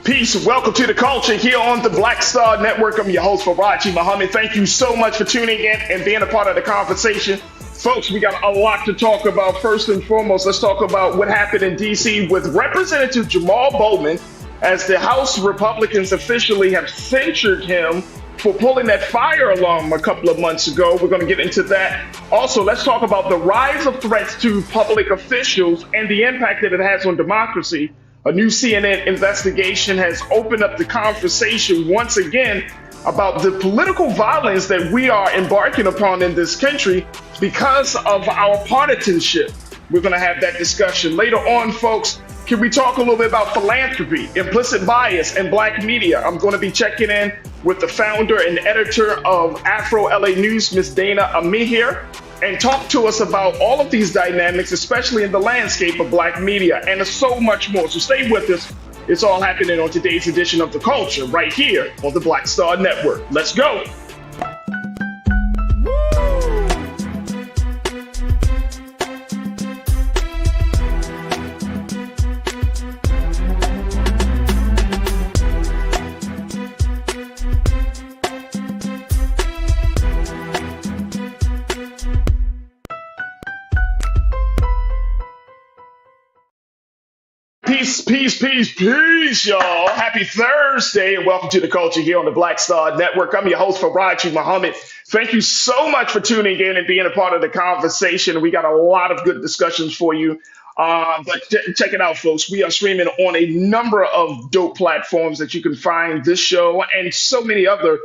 Peace. Welcome to the culture here on the Black Star Network. I'm your host, Farajii Muhammad. Thank you so much for tuning in and being a part of the conversation. Folks, we got a lot to talk about. First and foremost, let's talk about what happened in D.C. with Representative Jamal Bowman, as the House Republicans officially have censured him for pulling that fire alarm a couple of months ago. We're going to get into that. Also, let's talk about the rise of threats to public officials and the impact that it has on democracy. A new CNN investigation has opened up the conversation once again about the political violence that we are embarking upon in this country because of our partisanship. We're going to have that discussion later on, folks. Can we talk a little bit about philanthropy, implicit bias, and black media? I'm going to be checking in with the founder and editor of Afro LA News, Miss Dana Amihir, and talk to us about all of these dynamics, especially in the landscape of black media, and there's so much more. So stay with us. It's all happening on today's edition of The Culture right here on the Black Star Network. Let's go. Peace, y'all. Happy Thursday and welcome to the culture here on the Black Star Network. I'm your host, Farajii Muhammad. Thank you so much for tuning in and being a part of the conversation. We got a lot of good discussions for you. Check it out, folks. We are streaming on a number of dope platforms that you can find this show and so many other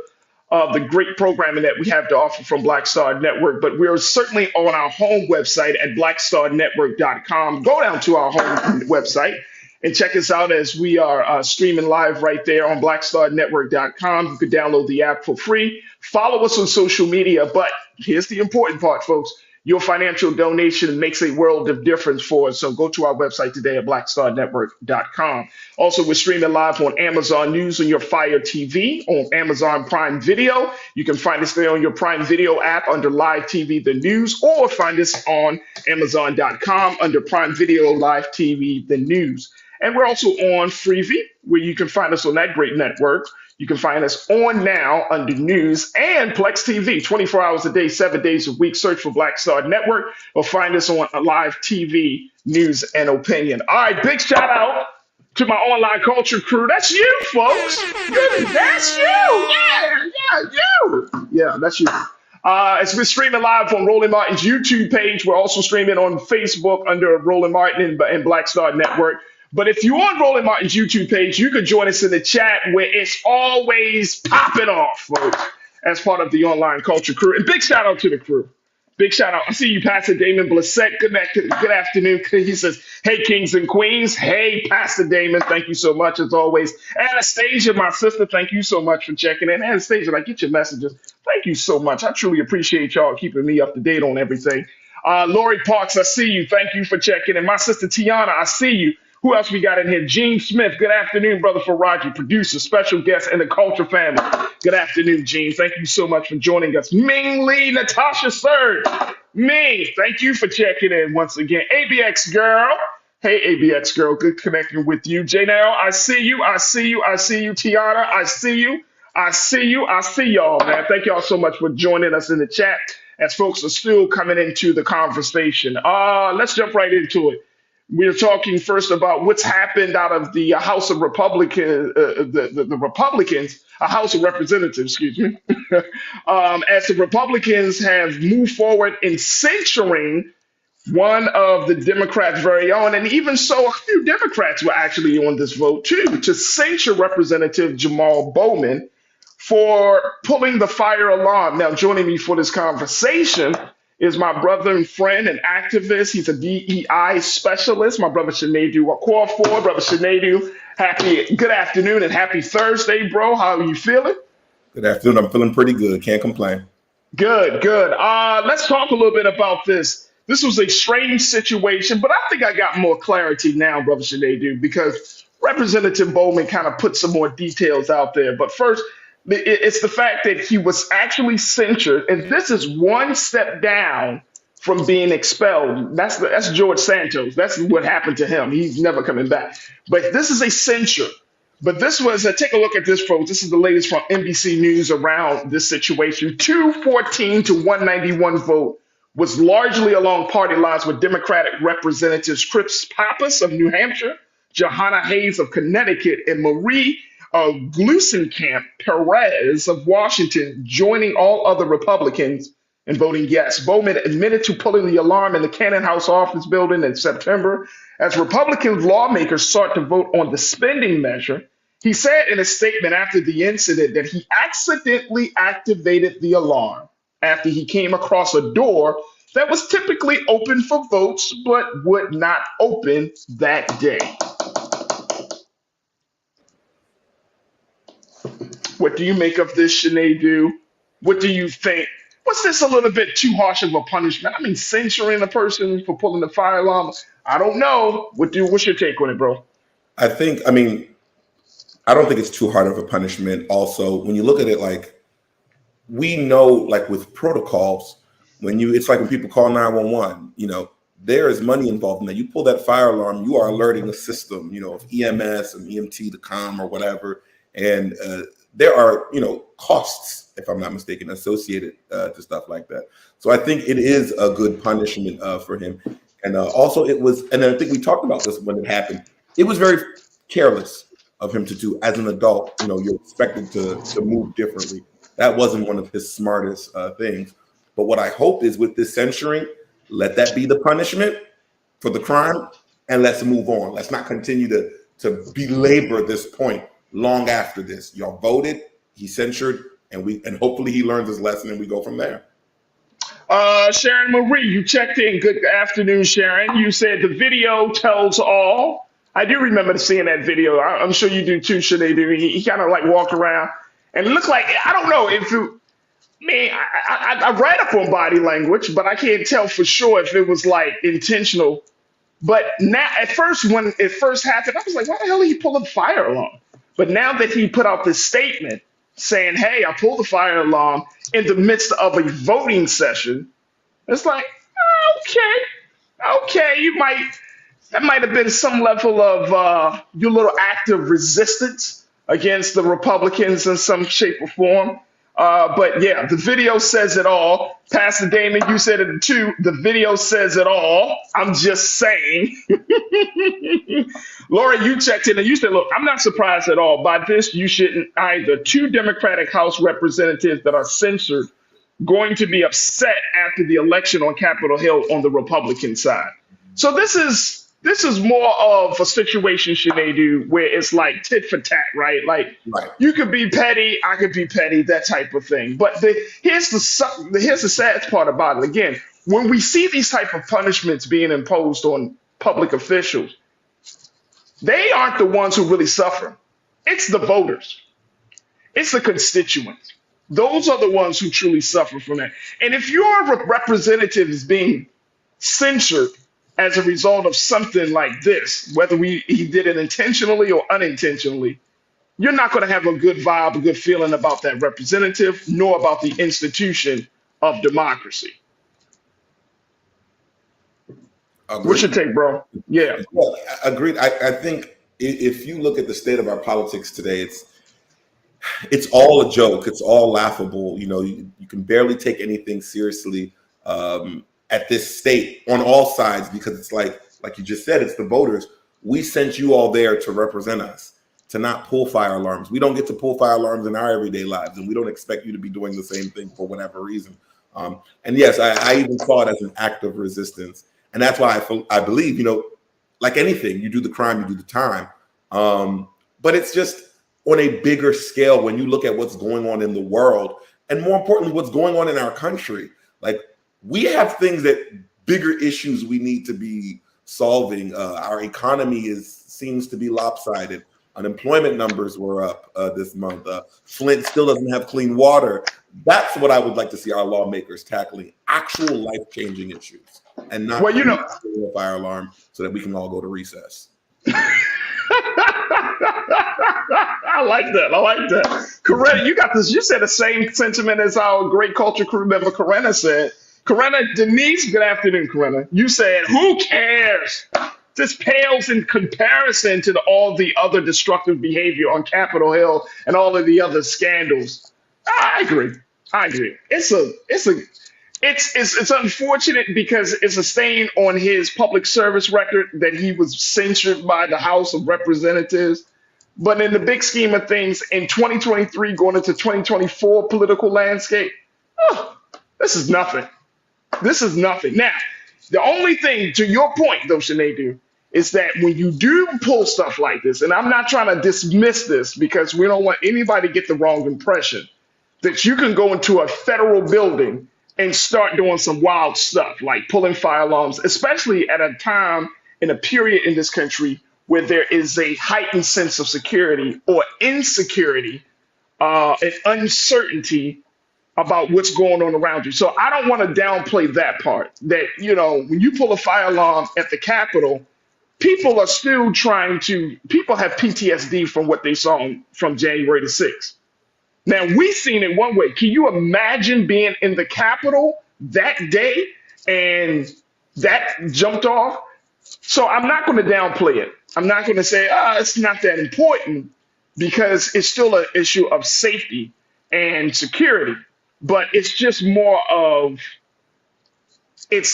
the great programming that we have to offer from Black Star Network. But we're certainly on our home website at blackstarnetwork.com. Go down to our home website and check us out as we are streaming live right there on blackstarnetwork.com. You can download the app for free. Follow us on social media. But here's the important part, folks. Your financial donation makes a world of difference for us. So go to our website today at blackstarnetwork.com. Also, we're streaming live on Amazon News on your Fire TV, on Amazon Prime Video. You can find us there on your Prime Video app under Live TV, the news, or find us on Amazon.com under Prime Video, Live TV, the news. And we're also on Freevee, where you can find us on that great network. You can find us on Now under News and Plex TV, 24 hours a day, 7 days a week. Search for Black Star Network or find us on Live TV, News and Opinion. All right, big shout out to my online culture crew. That's you, folks. That's you. Yeah, that's you. It's been streaming live on Roland Martin's YouTube page. We're also streaming on Facebook under Roland Martin and Black Star Network. But if you're on Roland Martin's YouTube page, you can join us in the chat where it's always popping off, folks, as part of the online culture crew. And big shout out to the crew. Big shout out. I see you, Pastor Damon Blissett. Good afternoon. He says, hey, kings and queens. Hey, Pastor Damon. Thank you so much, as always. Anastasia, my sister, thank you so much for checking in. Anastasia, I get your messages. Thank you so much. I truly appreciate y'all keeping me up to date on everything. Lori Parks, I see you. Thank you for checking in. My sister Tiana, I see you. Who else we got in here? Gene Smith. Good afternoon, brother Farajii, producer, special guest in the culture family. Good afternoon, Gene. Thank you so much for joining us. Ming Lee, Natasha Surge. Ming, thank you for checking in once again. ABX girl. Hey, ABX girl. Good connecting with you. Janelle, I see you. Tiana, I see y'all, man. Thank y'all so much for joining us in the chat as folks are still coming into the conversation. Let's jump right into it. We're talking first about what's happened out of the House of Republicans, the Republicans, a House of Representatives, excuse me, as the Republicans have moved forward in censuring one of the Democrats' very own, and even so, a few Democrats were actually on this vote too, to censure Representative Jamal Bowman for pulling the fire alarm. Now, joining me for this conversation is my brother and friend and activist. He's a DEI specialist, my brother Sinedu Okorafor. Brother Sinedu, good afternoon and happy Thursday, bro. How are you feeling? Good afternoon. I'm feeling pretty good. Can't complain. Good. Let's talk a little bit about this. This was a strange situation, but I think I got more clarity now, brother Sinedu, because Representative Bowman kind of put some more details out there. But first, it's the fact that he was actually censured, and this is one step down from being expelled. That's George Santos. That's what happened to him. He's never coming back. But this is a censure. But this was, take a look at this, folks. This is the latest from NBC News around this situation. 214 to 191 vote was largely along party lines with Democratic Representatives Chris Pappas of New Hampshire, Johanna Hayes of Connecticut, and Marie Gluesenkamp Perez of Washington joining all other Republicans in voting yes. Bowman admitted to pulling the alarm in the Cannon House office building in September as Republican lawmakers sought to vote on the spending measure. He said in a statement after the incident that he accidentally activated the alarm after he came across a door that was typically open for votes but would not open that day. What do you make of this, Sinead? What do you think? Was this a little bit too harsh of a punishment? I mean, censuring a person for pulling the fire alarm. I don't know. What's your take on it, bro? I mean, I don't think it's too hard of a punishment. Also, when you look at it, like, we know, like with protocols, it's like when people call 911, there is money involved in that. You pull that fire alarm, you are alerting the system, of EMS and EMT to come or whatever. And there are, costs, if I'm not mistaken, associated to stuff like that. So I think it is a good punishment for him. And also and I think we talked about this when it happened. It was very careless of him to do as an adult. You're expected to move differently. That wasn't one of his smartest things. But what I hope is with this censuring, let that be the punishment for the crime, and let's move on. Let's not continue to belabor this point long after this. Y'all voted, he censured, and hopefully he learns his lesson and we go from there. Sharon Marie, you checked in. Good afternoon, Sharon. You said the video tells all. I do remember seeing that video. I'm sure you do too, Sinead. He kind of like walked around and it looked like, I don't know if it, man, I read up on body language, but I can't tell for sure if it was like intentional. But now, at first, when it first happened, I was like, why the hell did he pull the fire alarm? But now that he put out this statement saying, hey, I pulled the fire alarm in the midst of a voting session, it's like, okay, that might have been some level of your little act of resistance against the Republicans in some shape or form. But yeah, the video says it all. Pastor Damon, you said it too. The video says it all. I'm just saying. Laura, you checked in and you said, look, I'm not surprised at all by this. You shouldn't either. Two Democratic House representatives that are censored going to be upset after the election on Capitol Hill on the Republican side. So this is more of a situation, Sinead, where it's like tit for tat, right? Like Right. you could be petty, I could be petty, that type of thing. But here's the sad part about it. Again, when we see these type of punishments being imposed on public officials, they aren't the ones who really suffer. It's the voters. It's the constituents. Those are the ones who truly suffer from that. And if your representative is being censured as a result of something like this, whether he did it intentionally or unintentionally, you're not going to have a good vibe, a good feeling about that representative, nor about the institution of democracy. What's your Agreed. take, bro? Yeah. Well, agreed. I think if you look at the state of our politics today, it's all a joke. It's all laughable. You can barely take anything seriously at this state on all sides, because it's like you just said, it's the voters. We sent you all there to represent us, to not pull fire alarms. We don't get to pull fire alarms in our everyday lives, and we don't expect you to be doing the same thing for whatever reason. And yes, I even saw it as an act of resistance, and that's why I believe, like anything, you do the crime, you do the time. But it's just on a bigger scale when you look at what's going on in the world, and more importantly, what's going on in our country. Like, we have bigger issues we need to be solving. Our economy seems to be lopsided. Unemployment numbers were up this month. Flint still doesn't have clean water. That's what I would like to see our lawmakers tackling: actual life-changing issues, and not a fire alarm so that we can all go to recess. I like that. Corinna, you got this. You said the same sentiment as our great culture crew member Corinna said. Corinna, Denise, good afternoon, Corinna. You said, who cares? just pales in comparison to all the other destructive behavior on Capitol Hill and all of the other scandals. I agree. I agree. It's unfortunate because it's a stain on his public service record that he was censured by the House of Representatives. But in the big scheme of things, in 2023 going into 2024 political landscape, oh, this is nothing. This is nothing. Now, the only thing, to your point, though, Sinead, is that when you do pull stuff like this, and I'm not trying to dismiss this because we don't want anybody to get the wrong impression, that you can go into a federal building and start doing some wild stuff, like pulling fire alarms, especially at a time in a period in this country where there is a heightened sense of security or insecurity and uncertainty about what's going on around you. So I don't want to downplay that part. That, when you pull a fire alarm at the Capitol, people are still people have PTSD from what they saw from January the 6th. Now, we've seen it one way. Can you imagine being in the Capitol that day and that jumped off? So I'm not going to downplay it. I'm not going to say, it's not that important because it's still an issue of safety and security. But it's just more of it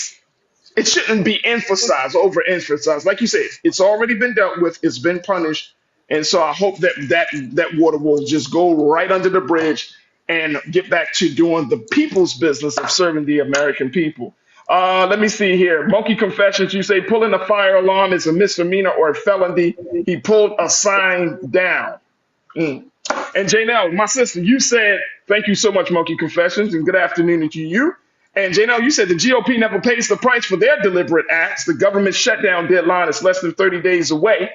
shouldn't be emphasized, overemphasized. Like you said, it's already been dealt with, it's been punished. And so I hope that water will just go right under the bridge and get back to doing the people's business of serving the American people. Let me see here. Monkey Confessions, you say pulling a fire alarm is a misdemeanor or a felony. He pulled a sign down. Mm. And Janelle, my sister, you said, thank you so much, Monkey Confessions, and good afternoon to you. And Janelle, you said the GOP never pays the price for their deliberate acts. The government shutdown deadline is less than 30 days away.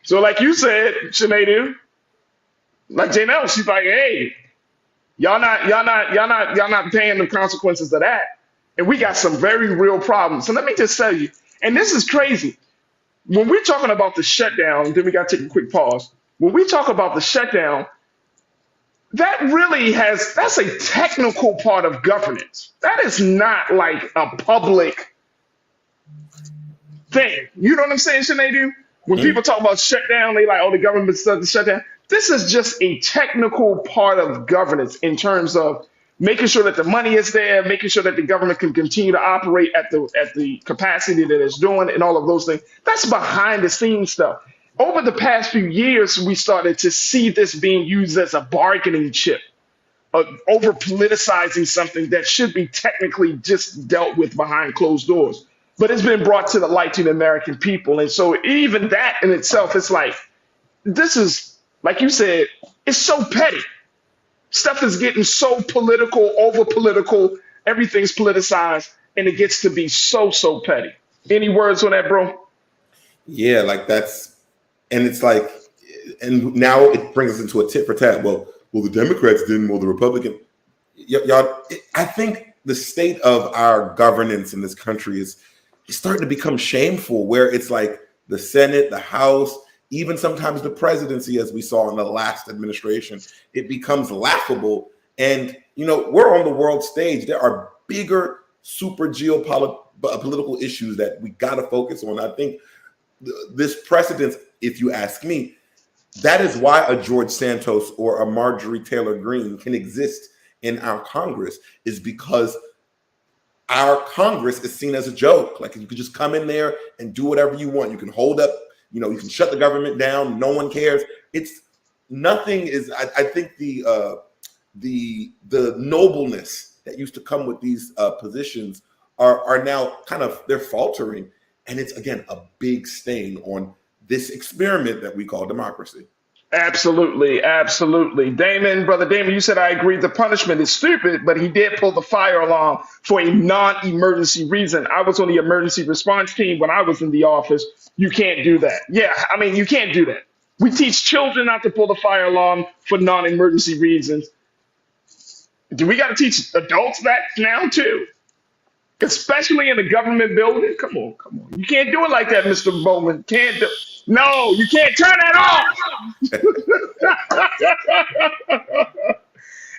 So like you said, Sinead, like Janelle, she's like, hey, y'all not paying the consequences of that. And we got some very real problems. So let me just tell you, and this is crazy. When we're talking about the shutdown, then we got to take a quick pause. When we talk about the shutdown, that's a technical part of governance. That is not like a public thing. You know what I'm saying, Sinead? When people talk about shutdown, they like, oh, the government doesn't shut down. This is just a technical part of governance in terms of making sure that the money is there, making sure that the government can continue to operate at the capacity that it's doing, and all of those things. That's behind the scenes stuff. Over the past few years, we started to see this being used as a bargaining chip, over politicizing something that should be technically just dealt with behind closed doors. But it's been brought to the light to the American people. And so even that in itself, it's like, this is, like you said, it's so petty. Stuff is getting so political, over political, everything's politicized, and it gets to be so petty. Any words on that, bro? Yeah, like and it's like, and now it brings us into a tit for tat. Well, the Democrats didn't, well, the Republican. Y'all, I think the state of our governance in this country is starting to become shameful, where it's like the Senate, the House, even sometimes the presidency, as we saw in the last administration, it becomes laughable. And, we're on the world stage. There are bigger, super geopolitical issues that we got to focus on. I think this precedence, if you ask me, that is why a George Santos or a Marjorie Taylor Greene can exist in our Congress, is because our Congress is seen as a joke. Like, you can just come in there and do whatever you want. You can hold up, you can shut the government down. No one cares. It's nothing is. I think the nobleness that used to come with these positions are now they're faltering, and it's again a big stain on this experiment that we call democracy. Absolutely, absolutely. Brother Damon, you said I agree the punishment is stupid, but he did pull the fire alarm for a non-emergency reason. I was on the emergency response team when I was in the office. You can't do that. Yeah, I mean, you can't do that. We teach children not to pull the fire alarm for non-emergency reasons. Do we got to teach adults that now too? Especially in a government building? Come on. You can't do it like that, Mr. Bowman. No, you can't turn that off.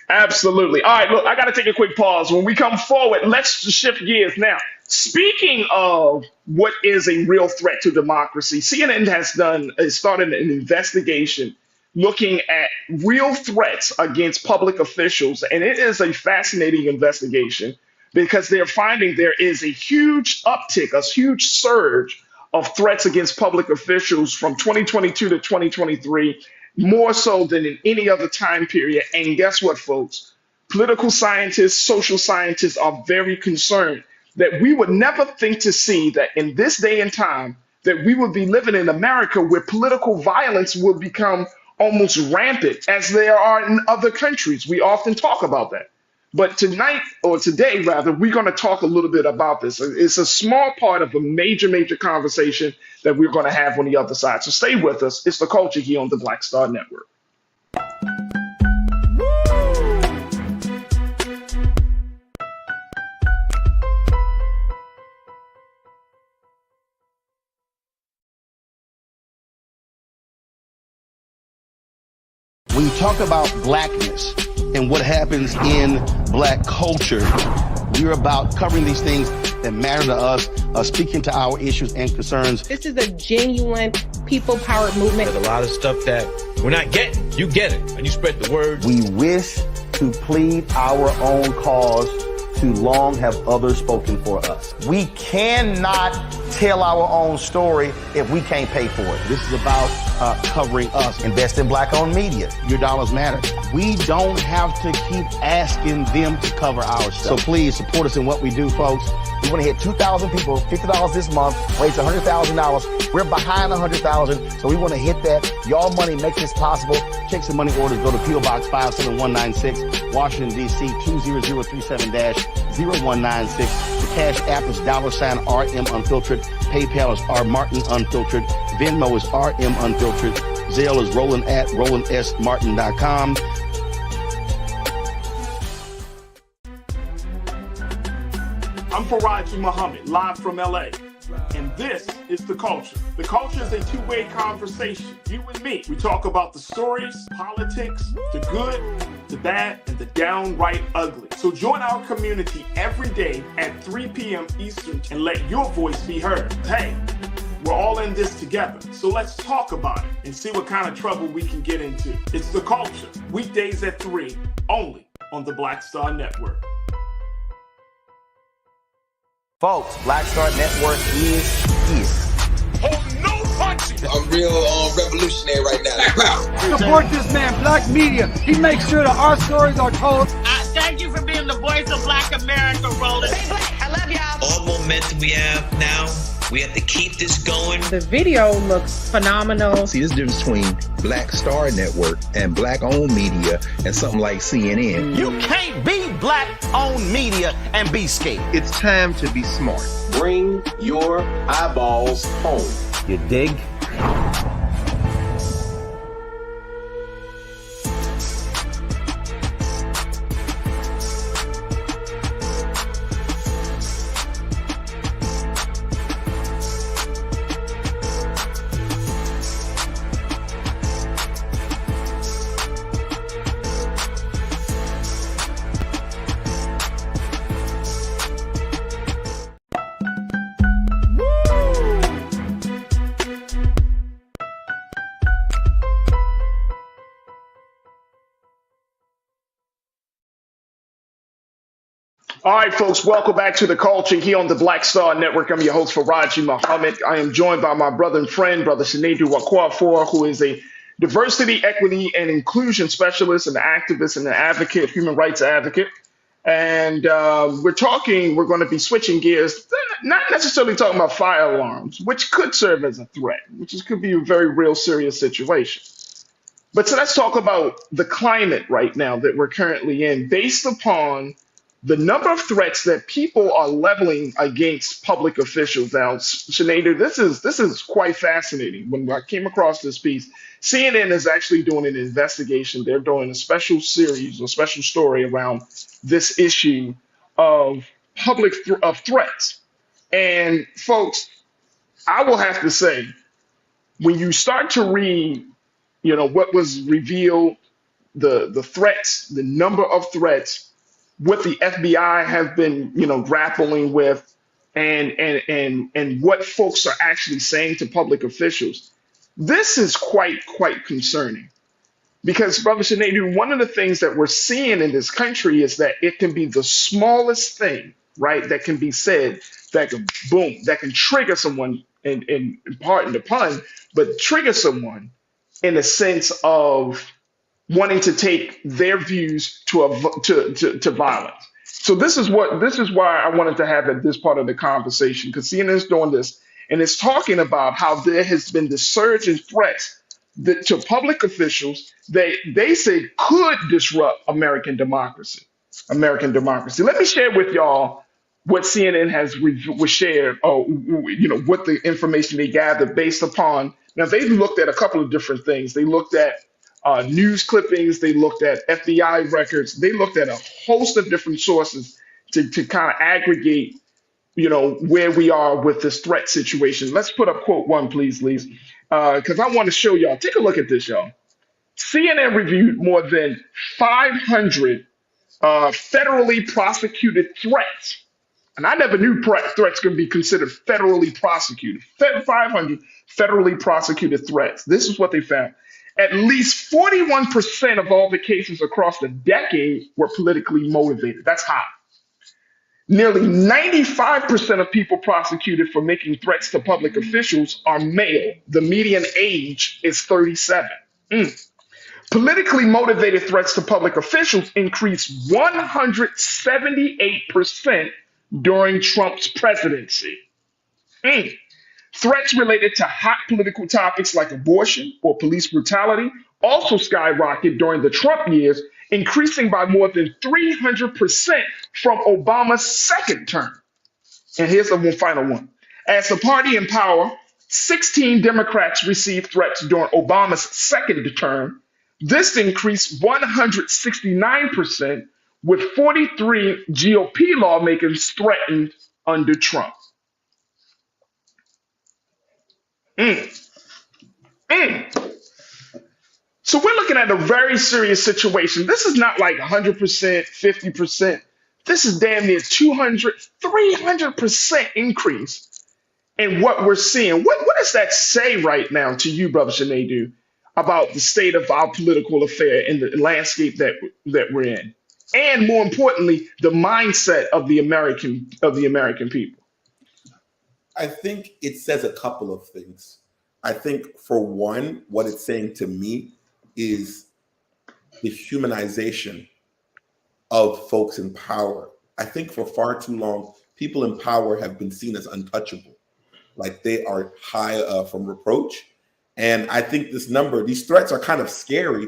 Absolutely. All right, look, I got to take a quick pause. When we come forward, let's shift gears now. Speaking of what is a real threat to democracy, CNN has started an investigation looking at real threats against public officials, and it is a fascinating investigation because they're finding there is a huge uptick, a huge surge of threats against public officials from 2022 to 2023, more so than in any other time period. And guess what, folks? Political scientists, social scientists are very concerned that we would never think to see that in this day and time that we would be living in America where political violence will become almost rampant as there are in other countries. We often talk about that. But tonight, or today rather, we're going to talk a little bit about this. It's a small part of a major, major conversation that we're going to have on the other side. So stay with us. It's The Culture here on the Black Star Network. When you talk about blackness and what happens in black culture, we're about covering these things that matter to us, speaking to our issues and concerns. This is a genuine people-powered movement. There's a lot of stuff that we're not getting. You get it, and you spread the word. We wish to plead our own cause. Too long have others spoken for us. We cannot tell our own story if we can't pay for it. This is about covering us. Invest in black-owned media. Your dollars matter. We don't have to keep asking them to cover our stuff. So please support us in what we do, folks. We want to hit 2,000 people, $50 this month, raise $100,000. We're behind 100,000, so we want to hit that. Y'all money makes this possible. Check some money orders. Go to P.O. Box 57196, Washington, D.C. 20037-0196. The Cash App is $RM Unfiltered. PayPal is R Martin Unfiltered. Venmo is RM Unfiltered. Zelle is Roland at RolandSMartin.com. I'm Farajii Muhammad, live from LA. And this is The Culture. The Culture is a two-way conversation. You and me. We talk about the stories, politics, the good, the bad, and the downright ugly. So join our community every day at 3 p.m. Eastern and let your voice be heard. Hey, we're all in this together. So let's talk about it and see what kind of trouble we can get into. It's The Culture, weekdays at 3, only on the Black Star Network. Folks, Black Star Network is here. Oh, no punching! I'm real revolutionary right now. Support this man, Black Media. He makes sure that our stories are told. Thank you for being the voice of Black America, Roland. Stay black. I love y'all. All momentum we have now, we have to keep this going. The video looks phenomenal. See, this difference between Black Star Network and black-owned media and something like CNN. You can't be black-owned media and be scared. It's time to be smart. Bring your eyeballs home. You dig? All right, folks, welcome back to The Culture here on the Black Star Network. I'm your host, Farajii Muhammad. I am joined by my brother and friend, Brother Sinedu Wakwafor, who is a diversity, equity, and inclusion specialist, an activist, and an advocate, human rights advocate. And we're going to be switching gears, not necessarily talking about fire alarms, which could serve as a threat, could be a very real serious situation. But so let's talk about the climate right now that we're currently in, based upon the number of threats that people are leveling against public officials. Now, Sinedu, this is quite fascinating. When I came across this piece, CNN is actually doing an investigation. They're doing a special series or special story around this issue of of threats. And folks, I will have to say, when you start to read, what was revealed, the threats, the number of threats, what the FBI have been, grappling with, and what folks are actually saying to public officials, this is quite concerning. Because, Brother Sinead, one of the things that we're seeing in this country is that it can be the smallest thing, right, that can be said that can boom, that can trigger someone, and pardon the pun, but trigger someone in the sense of wanting to take their views to violence. So this is why I wanted to have at this part of the conversation, because CNN is doing this and it's talking about how there has been this surge in threats to public officials they say could disrupt American democracy. American democracy. Let me share with y'all what CNN was shared, or what the information they gathered based upon. Now they looked at a couple of different things. They looked at news clippings. They looked at FBI records. They looked at a host of different sources to kind of aggregate, where we are with this threat situation. Let's put up quote one, please, Lise, because I want to show y'all. Take a look at this, y'all. CNN reviewed more than 500 federally prosecuted threats. And I never knew threats could be considered federally prosecuted. 500 federally prosecuted threats. This is what they found. At least 41% of all the cases across the decade were politically motivated. That's high. Nearly 95% of people prosecuted for making threats to public officials are male. The median age is 37. Politically motivated threats to public officials increased 178% during Trump's presidency. Threats related to hot political topics like abortion or police brutality also skyrocketed during the Trump years, increasing by more than 300% from Obama's second term. And here's the final one. As the party in power, 16 Democrats received threats during Obama's second term. This increased 169%, with 43 GOP lawmakers threatened under Trump. So we're looking at a very serious situation. This is not like 100%, 50%. This is damn near 200, 300% increase in what we're seeing. What does that say right now to you, Brother Sinead, about the state of our political affair and the landscape that we're in? And more importantly, the mindset of the American people. I think it says a couple of things. I think, for one, what it's saying to me is the humanization of folks in power. I think for far too long, people in power have been seen as untouchable, like they are high from reproach. And I think these threats are kind of scary,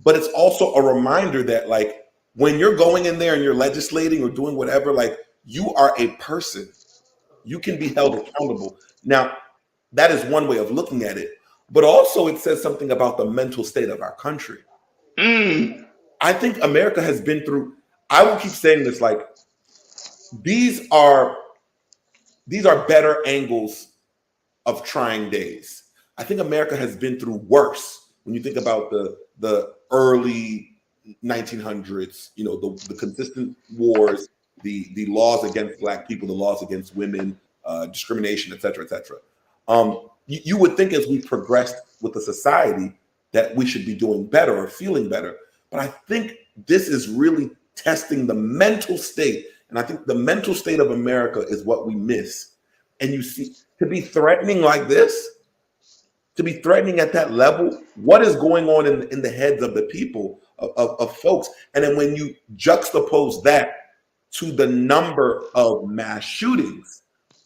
but it's also a reminder that, like, when you're going in there and you're legislating or doing whatever, like, you are a person. You can be held accountable. Now, that is one way of looking at it, but also it says something about the mental state of our country. I think America has been through, I will keep saying this, like, these are better angles of trying days. I think America has been through worse when you think about the early 1900s, the consistent wars, the laws against Black people, the laws against women, discrimination, et cetera, et cetera. You would think as we progressed with the society that we should be doing better or feeling better. But I think this is really testing the mental state. And I think the mental state of America is what we miss. And you see, to be threatening like this, to be threatening at that level, what is going on in the heads of the people, of folks? And then when you juxtapose that to the number of mass shootings.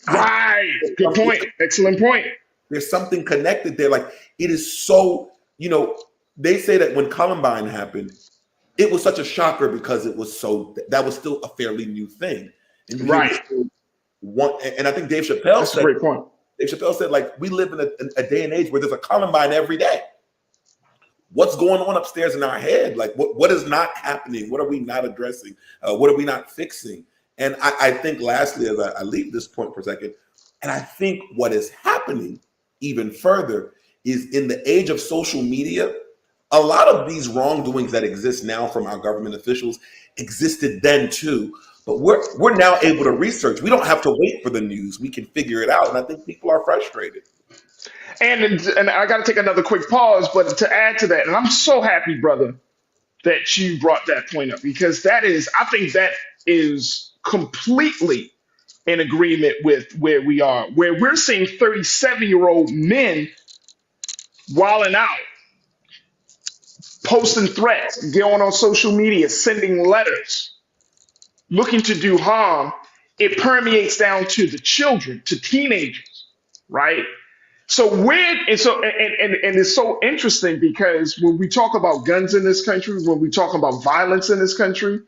Right. Good point. Excellent point. There's something connected there. Like, it is so, they say that when Columbine happened, it was such a shocker because that was still a fairly new thing. And right. And I think Dave Chappelle That's a great point. Dave Chappelle said, like, we live in a day and age where there's a Columbine every day. What's going on upstairs in our head? Like, what is not happening? What are we not addressing? What are we not fixing? And I think, lastly, as I leave this point for a second, and I think what is happening even further is, in the age of social media, a lot of these wrongdoings that exist now from our government officials existed then too, But we're now able to research. We don't have to wait for the news. We can figure it out. And I think people are frustrated. And I got to take another quick pause, but to add to that, and I'm so happy, brother, that you brought that point up, because I think that is completely in agreement with where we are, where we're seeing 37-year-old men wilding out, posting threats, going on social media, sending letters, looking to do harm. It permeates down to the children, to teenagers, right? So it's so interesting, because when we talk about guns in this country, when we talk about violence in this country,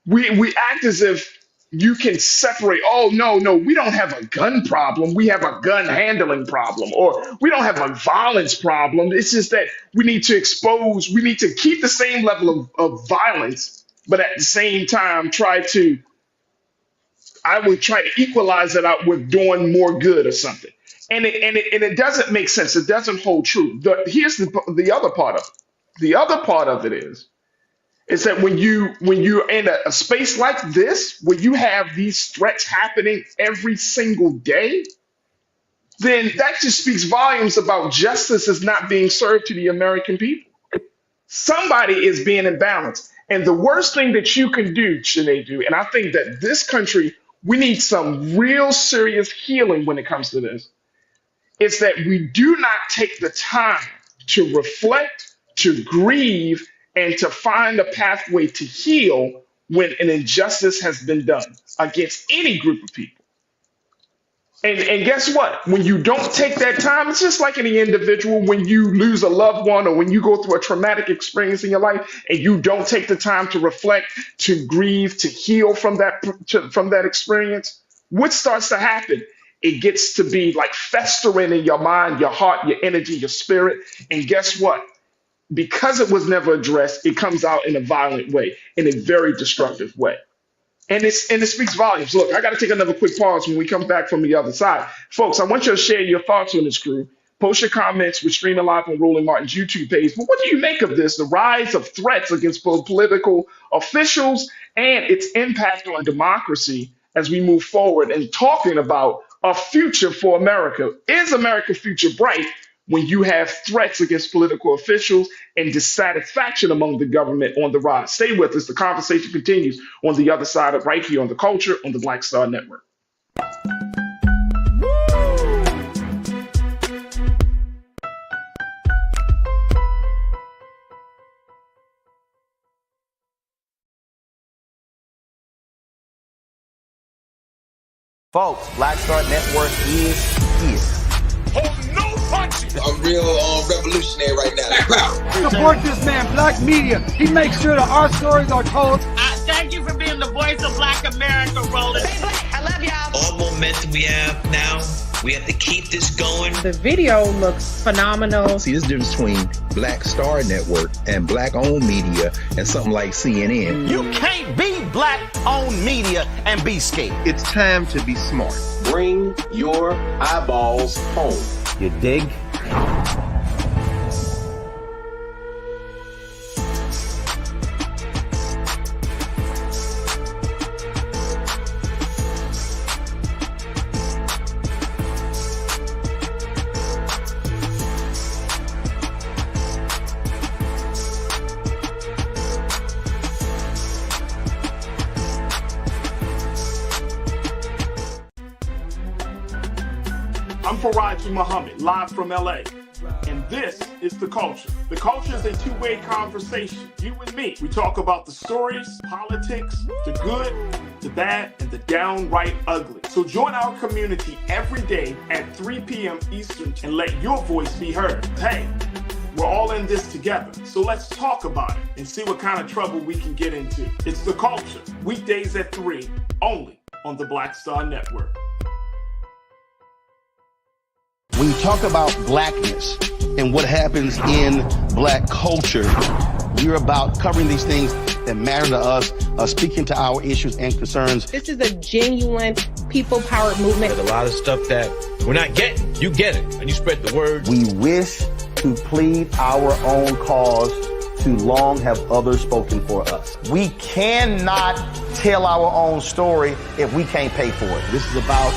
we act as if you can separate. Oh, no, we don't have a gun problem. We have a gun handling problem, or we don't have a violence problem. It's just that we need to keep the same level of violence, but at the same time I would try to equalize it out with doing more good or something. And it doesn't make sense. It doesn't hold true. Here's the other part of it. The other part of it is that when you're in a space like this, where you have these threats happening every single day, then that just speaks volumes about justice is not being served to the American people. Somebody is being imbalanced. And the worst thing that you can do, Sinead, and I think that this country, we need some real serious healing when it comes to this, is that we do not take the time to reflect, to grieve, and to find a pathway to heal when an injustice has been done against any group of people. And guess what? When you don't take that time, it's just like any individual, when you lose a loved one or when you go through a traumatic experience in your life and you don't take the time to reflect, to grieve, to heal from that experience, what starts to happen? It gets to be like festering in your mind, your heart, your energy, your spirit. And guess what? Because it was never addressed, it comes out in a violent way, in a very destructive way. And it speaks volumes. Look, I got to take another quick pause when we come back from the other side. Folks, I want you to share your thoughts on this, crew. Post your comments. We're streaming live on Roland Martin's YouTube page. But what do you make of this, the rise of threats against political officials and its impact on democracy as we move forward and talking about a future for America? Is America's future bright when you have threats against political officials and dissatisfaction among the government on the rise? Stay with us. The conversation continues on the other side of right here on The Culture on the Black Star Network. Folks, Black Star Network is here. I'm real revolutionary right now. Support this man, Black Media. He makes sure that our stories are told. Thank you for being the voice of Black America, Roland. I love y'all. All momentum we have now, we have to keep this going. The video looks phenomenal. See, there's a difference between Black Star Network and black-owned media and something like CNN. You can't be black-owned media and be scared. It's time to be smart. Bring your eyeballs home. You dig? I'm Farajii Muhammad, live from LA. And this is The Culture. The Culture is a two-way conversation. You and me. We talk about the stories, politics, the good, the bad, and the downright ugly. So join our community every day at 3 p.m. Eastern and let your voice be heard. Hey, we're all in this together. So let's talk about it and see what kind of trouble we can get into. It's The Culture, weekdays at 3, only on the Black Star Network. When you talk about blackness and what happens in black culture, you're about covering these things that matter to us, speaking to our issues and concerns. This is a genuine people-powered movement. There's a lot of stuff that we're not getting. You get it, and you spread the word. We wish to plead our own cause Too long have others spoken for us. We cannot tell our own story if we can't pay for it. This is about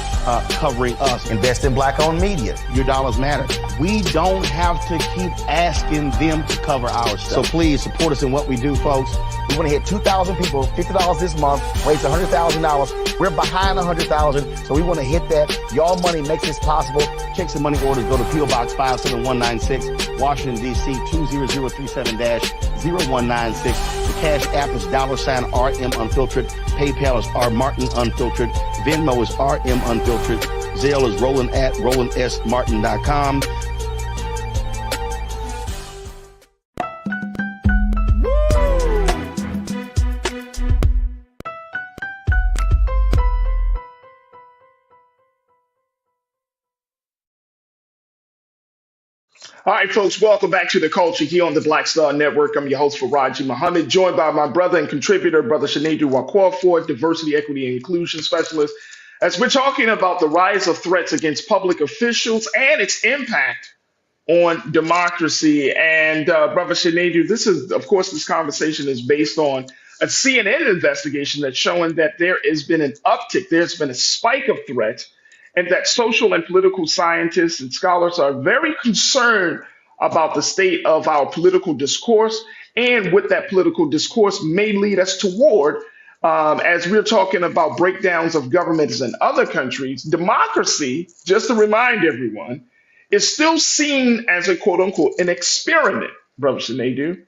covering us. Invest in black-owned media. Your dollars matter. We don't have to keep asking them to cover our stuff. So please support us in what we do, folks. We want to hit 2,000 people, $50 this month, raise $100,000. We're behind 100,000, so we want to hit that. Y'all money makes this possible. Checks and money orders go to P.O. Box 57196, Washington, D.C. 20037-0196. The Cash App is $RM Unfiltered. PayPal is R Martin Unfiltered. Venmo is RM Unfiltered. Zelle is Roland at RolandSMartin.com. All right, folks, welcome back to The Culture here on the Black Star Network. I'm your host, Farajii Muhammad, joined by my brother and contributor, Brother Sinedu Wakwaford, Diversity, Equity, and Inclusion Specialist, as we're talking about the rise of threats against public officials and its impact on democracy. And Brother Sinedu, this conversation is based on a CNN investigation that's showing that there has been an uptick, there's been a spike of threats, and that social and political scientists and scholars are very concerned about the state of our political discourse and what that political discourse may lead us toward. As we're talking about breakdowns of governments in other countries, democracy, just to remind everyone, is still seen as a quote unquote an experiment, Brother Sinedu.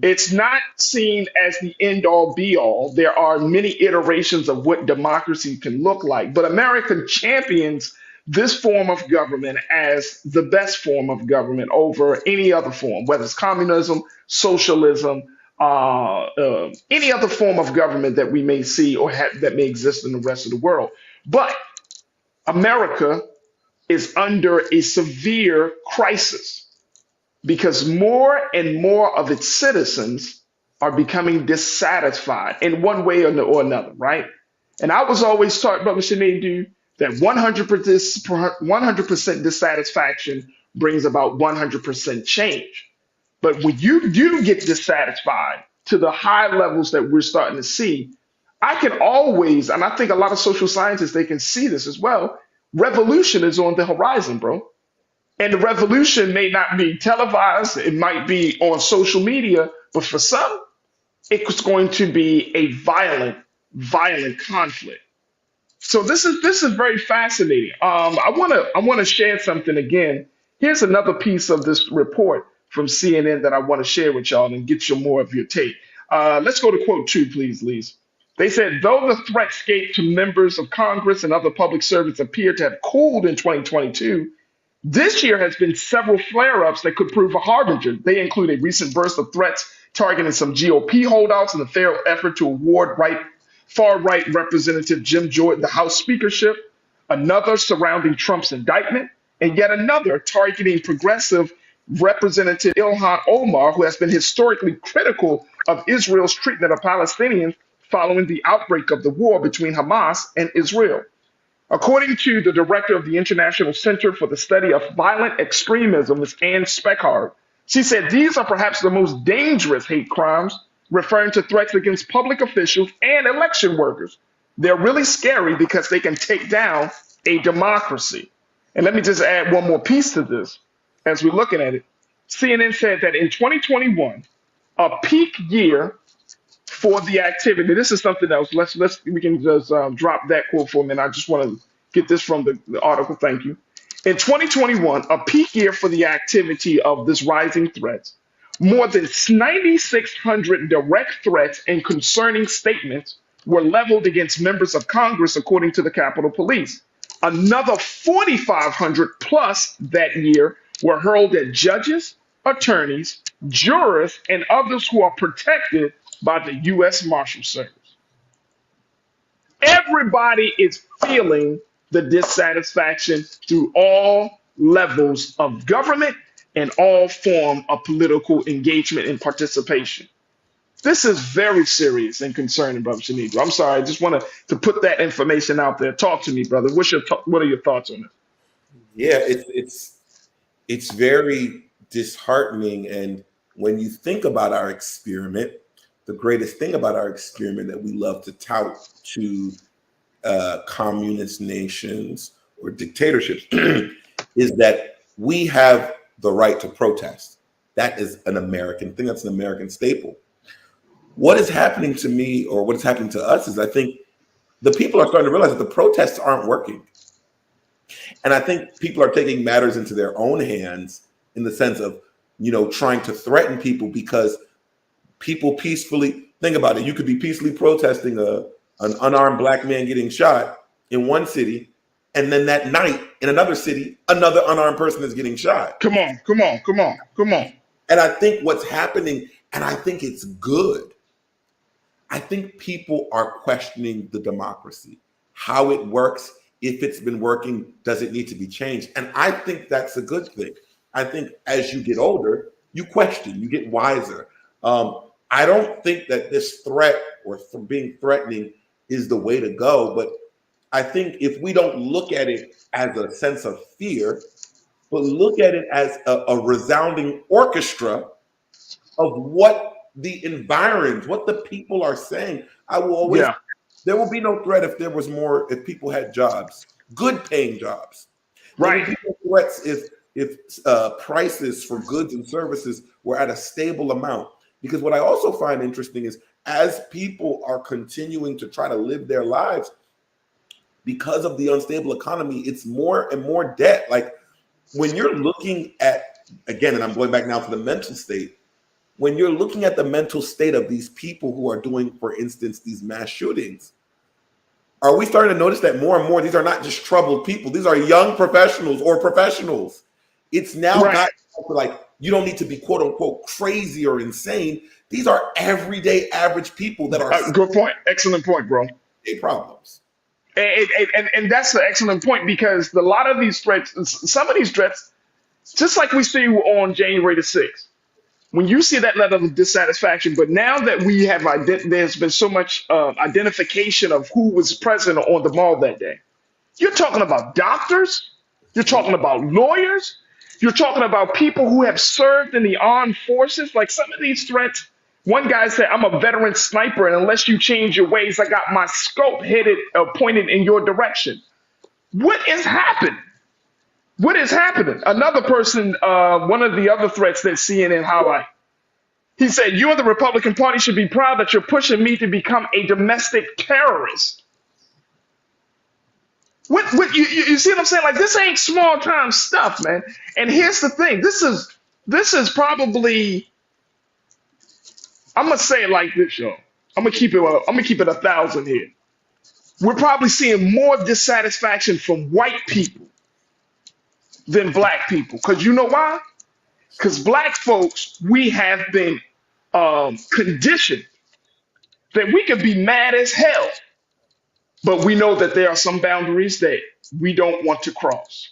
It's not seen as the end all be all. There are many iterations of what democracy can look like, but America champions this form of government as the best form of government over any other form, whether it's communism, socialism, any other form of government that we may see or that may exist in the rest of the world. But America is under a severe crisis, because more and more of its citizens are becoming dissatisfied in one way or another, right? And I was always taught, Brother Sinedu, that 100% dissatisfaction brings about 100% change. But when you do get dissatisfied to the high levels that we're starting to see, I can always, and I think a lot of social scientists, they can see this as well, revolution is on the horizon, bro. And the revolution may not be televised, it might be on social media, but for some, it's going to be a violent conflict. So this is very fascinating. I want to share something again. Here's another piece of this report from CNN that I want to share with y'all and get you more of your take. Let's go to quote 2, please, Lise. They said, though the threatscape to members of Congress and other public servants appeared to have cooled in 2022, this year has been several flare-ups that could prove a harbinger. They include a recent burst of threats targeting some GOP holdouts in the failed effort to award far-right Representative Jim Jordan the House speakership, another surrounding Trump's indictment, and yet another targeting progressive Representative Ilhan Omar, who has been historically critical of Israel's treatment of Palestinians following the outbreak of the war between Hamas and Israel. According to the director of the International Center for the Study of Violent Extremism, Ms. Ann Speckhard, she said these are perhaps the most dangerous hate crimes, referring to threats against public officials and election workers. They're really scary because they can take down a democracy. And let me just add one more piece to this as we're looking at it. CNN said that in 2021, a peak year for the activity. This is something else. We can just drop that quote for a minute. I just want to get this from the article. Thank you. In 2021, a peak year for the activity of this rising threats. More than 9,600 direct threats and concerning statements were leveled against members of Congress, according to the Capitol Police. Another 4,500 plus that year were hurled at judges, attorneys, jurors, and others who are protected by the U.S. Marshal Service. Everybody is feeling the dissatisfaction through all levels of government and all form of political engagement and participation. This is very serious and concerning, Brother Sinedu. I'm sorry, I just wanted to put that information out there. Talk to me, brother. What are your thoughts on it? Yeah, it's very disheartening, and when you think about our experiment, the greatest thing about our experiment that we love to tout to communist nations or dictatorships is that we have the right to protest. That is an American thing. That's an American staple. What is happening to me, or what is happening to us, is I think the people are starting to realize that the protests aren't working. And I think people are taking matters into their own hands in the sense of, trying to threaten people, because people peacefully, think about it, you could be peacefully protesting an unarmed black man getting shot in one city, and then that night in another city, another unarmed person is getting shot. Come on. And I think what's happening, and I think it's good, I think people are questioning the democracy, how it works, if it's been working, does it need to be changed? And I think that's a good thing. I think as you get older, you question, you get wiser. I don't think that this threat or from being threatening is the way to go, but I think if we don't look at it as a sense of fear, but look at it as a resounding orchestra of what the environs, what the people are saying, I will always, there will be no threat if people had jobs, good paying jobs. There will be no threats if prices for goods and services were at a stable amount. Because what I also find interesting is as people are continuing to try to live their lives, because of the unstable economy, it's more and more debt. Like when you're looking at, again, and I'm going back now to the mental state, when you're looking at the mental state of these people who are doing, for instance, these mass shootings, are we starting to notice that more and more, these are not just troubled people, these are young professionals or professionals. It's now not like, you don't need to be quote unquote crazy or insane. These are everyday average people that are good point. Excellent point, bro. Problems. And that's an excellent point, because a lot of these threats, some of these threats, just like we see on January the 6th, when you see that level of dissatisfaction, but now that we have, there's been so much identification of who was present on the mall that day. You're talking about doctors, you're talking about lawyers, you're talking about people who have served in the armed forces. Like some of these threats, one guy said, I'm a veteran sniper, and unless you change your ways, I got my scope pointed in your direction. What is happening? What is happening? Another person, one of the other threats that CNN highlight, he said, you and the Republican Party should be proud that you're pushing me to become a domestic terrorist. What you see what I'm saying? Like, this ain't small time stuff, man. And here's the thing. This is probably, I'm gonna say it like this, yo. I'm gonna keep it 1,000 here. We're probably seeing more dissatisfaction from white people than black people. Because you know why? Because black folks, we have been conditioned that we could be mad as hell, but we know that there are some boundaries that we don't want to cross.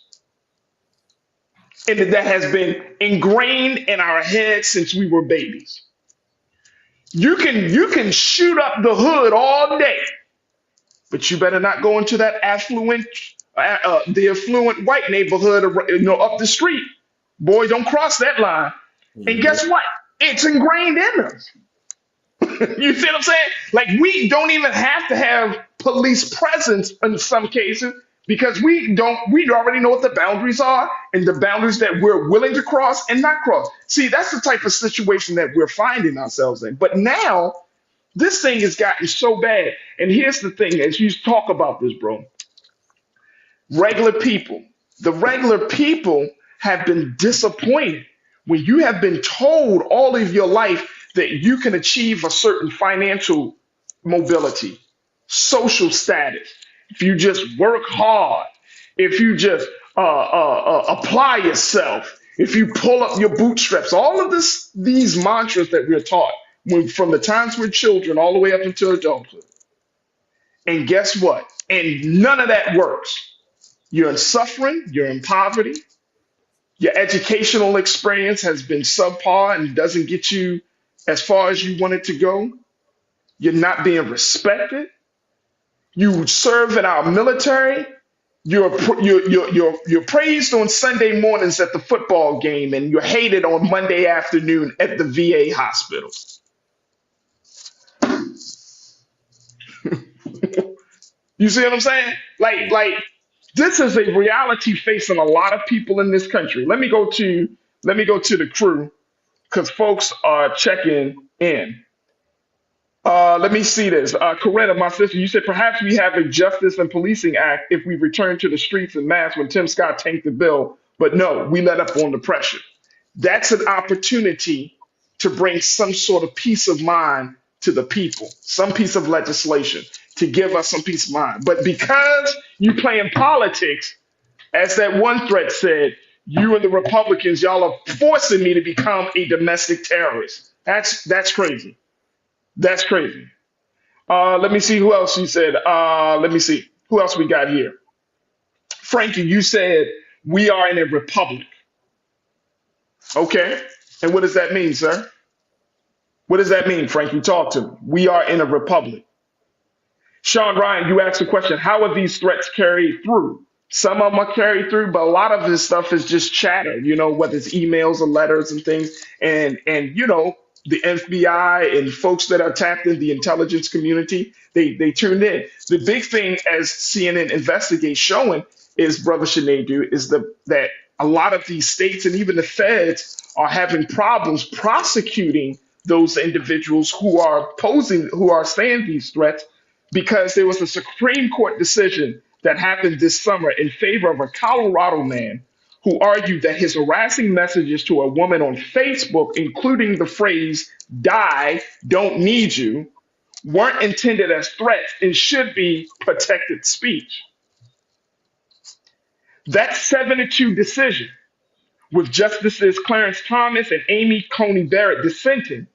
And that has been ingrained in our heads since we were babies. You can shoot up the hood all day, but you better not go into that the affluent white neighborhood, up the street. Boy, don't cross that line. And guess what? It's ingrained in us. You see what I'm saying? Like, we don't even have to have police presence in some cases, because we already know what the boundaries are and the boundaries that we're willing to cross and not cross. See, that's the type of situation that we're finding ourselves in. But now this thing has gotten so bad. And here's the thing, as you talk about this, bro, the regular people have been disappointed when you have been told all of your life that you can achieve a certain financial mobility, social status, if you just work hard, if you just apply yourself, if you pull up your bootstraps, all of these mantras that we're taught from the times we're children all the way up until adulthood. And guess what? And none of that works. You're in suffering, you're in poverty, your educational experience has been subpar and doesn't get you as far as you want it to go. You're not being respected. You serve in our military, You're praised on Sunday mornings at the football game, and you're hated on Monday afternoon at the VA hospital. You see what I'm saying? Like this is a reality facing a lot of people in this country. Let me go to the crew because folks are checking in. Let me see this. Coretta, my sister, you said perhaps we have a Justice and Policing Act if we return to the streets en masse when Tim Scott tanked the bill. But no, we let up on the pressure. That's an opportunity to bring some sort of peace of mind to the people, some piece of legislation to give us some peace of mind. But because you play in politics, as that one threat said, you and the Republicans, y'all are forcing me to become a domestic terrorist. That's crazy. That's crazy. Let me see who else you said. Let me see who else we got here. Frankie, you said we are in a republic. Okay. And what does that mean, sir? What does that mean, Frankie? Talk to me. We are in a republic. Sean Ryan, you asked the question, how are these threats carried through? Some of them are carried through, but a lot of this stuff is just chatter, whether it's emails or letters and things. And the FBI and folks that are tapped in the intelligence community, they tuned in. The big thing, as CNN investigates showing, is, Brother Sinedu, is that a lot of these states and even the feds are having problems prosecuting those individuals who are saying these threats, because there was a Supreme Court decision that happened this summer in favor of a Colorado man who argued that his harassing messages to a woman on Facebook, including the phrase, "die, don't need you," weren't intended as threats and should be protected speech. That 7-2 decision, with Justices Clarence Thomas and Amy Coney Barrett dissenting,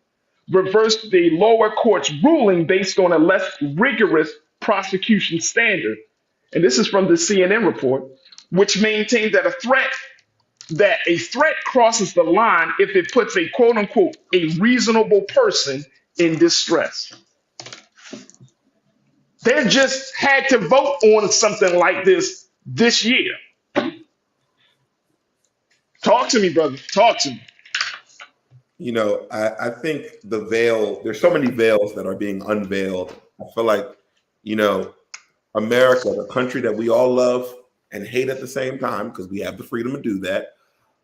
reversed the lower court's ruling based on a less rigorous prosecution standard. And this is from the CNN report, which maintained that a threat crosses the line if it puts a quote unquote a reasonable person in distress. They just had to vote on something like this year. Talk to me, brother. Talk to me. I think the veil, there's so many veils that are being unveiled. I feel like, America, the country that we all love and hate at the same time, because we have the freedom to do that.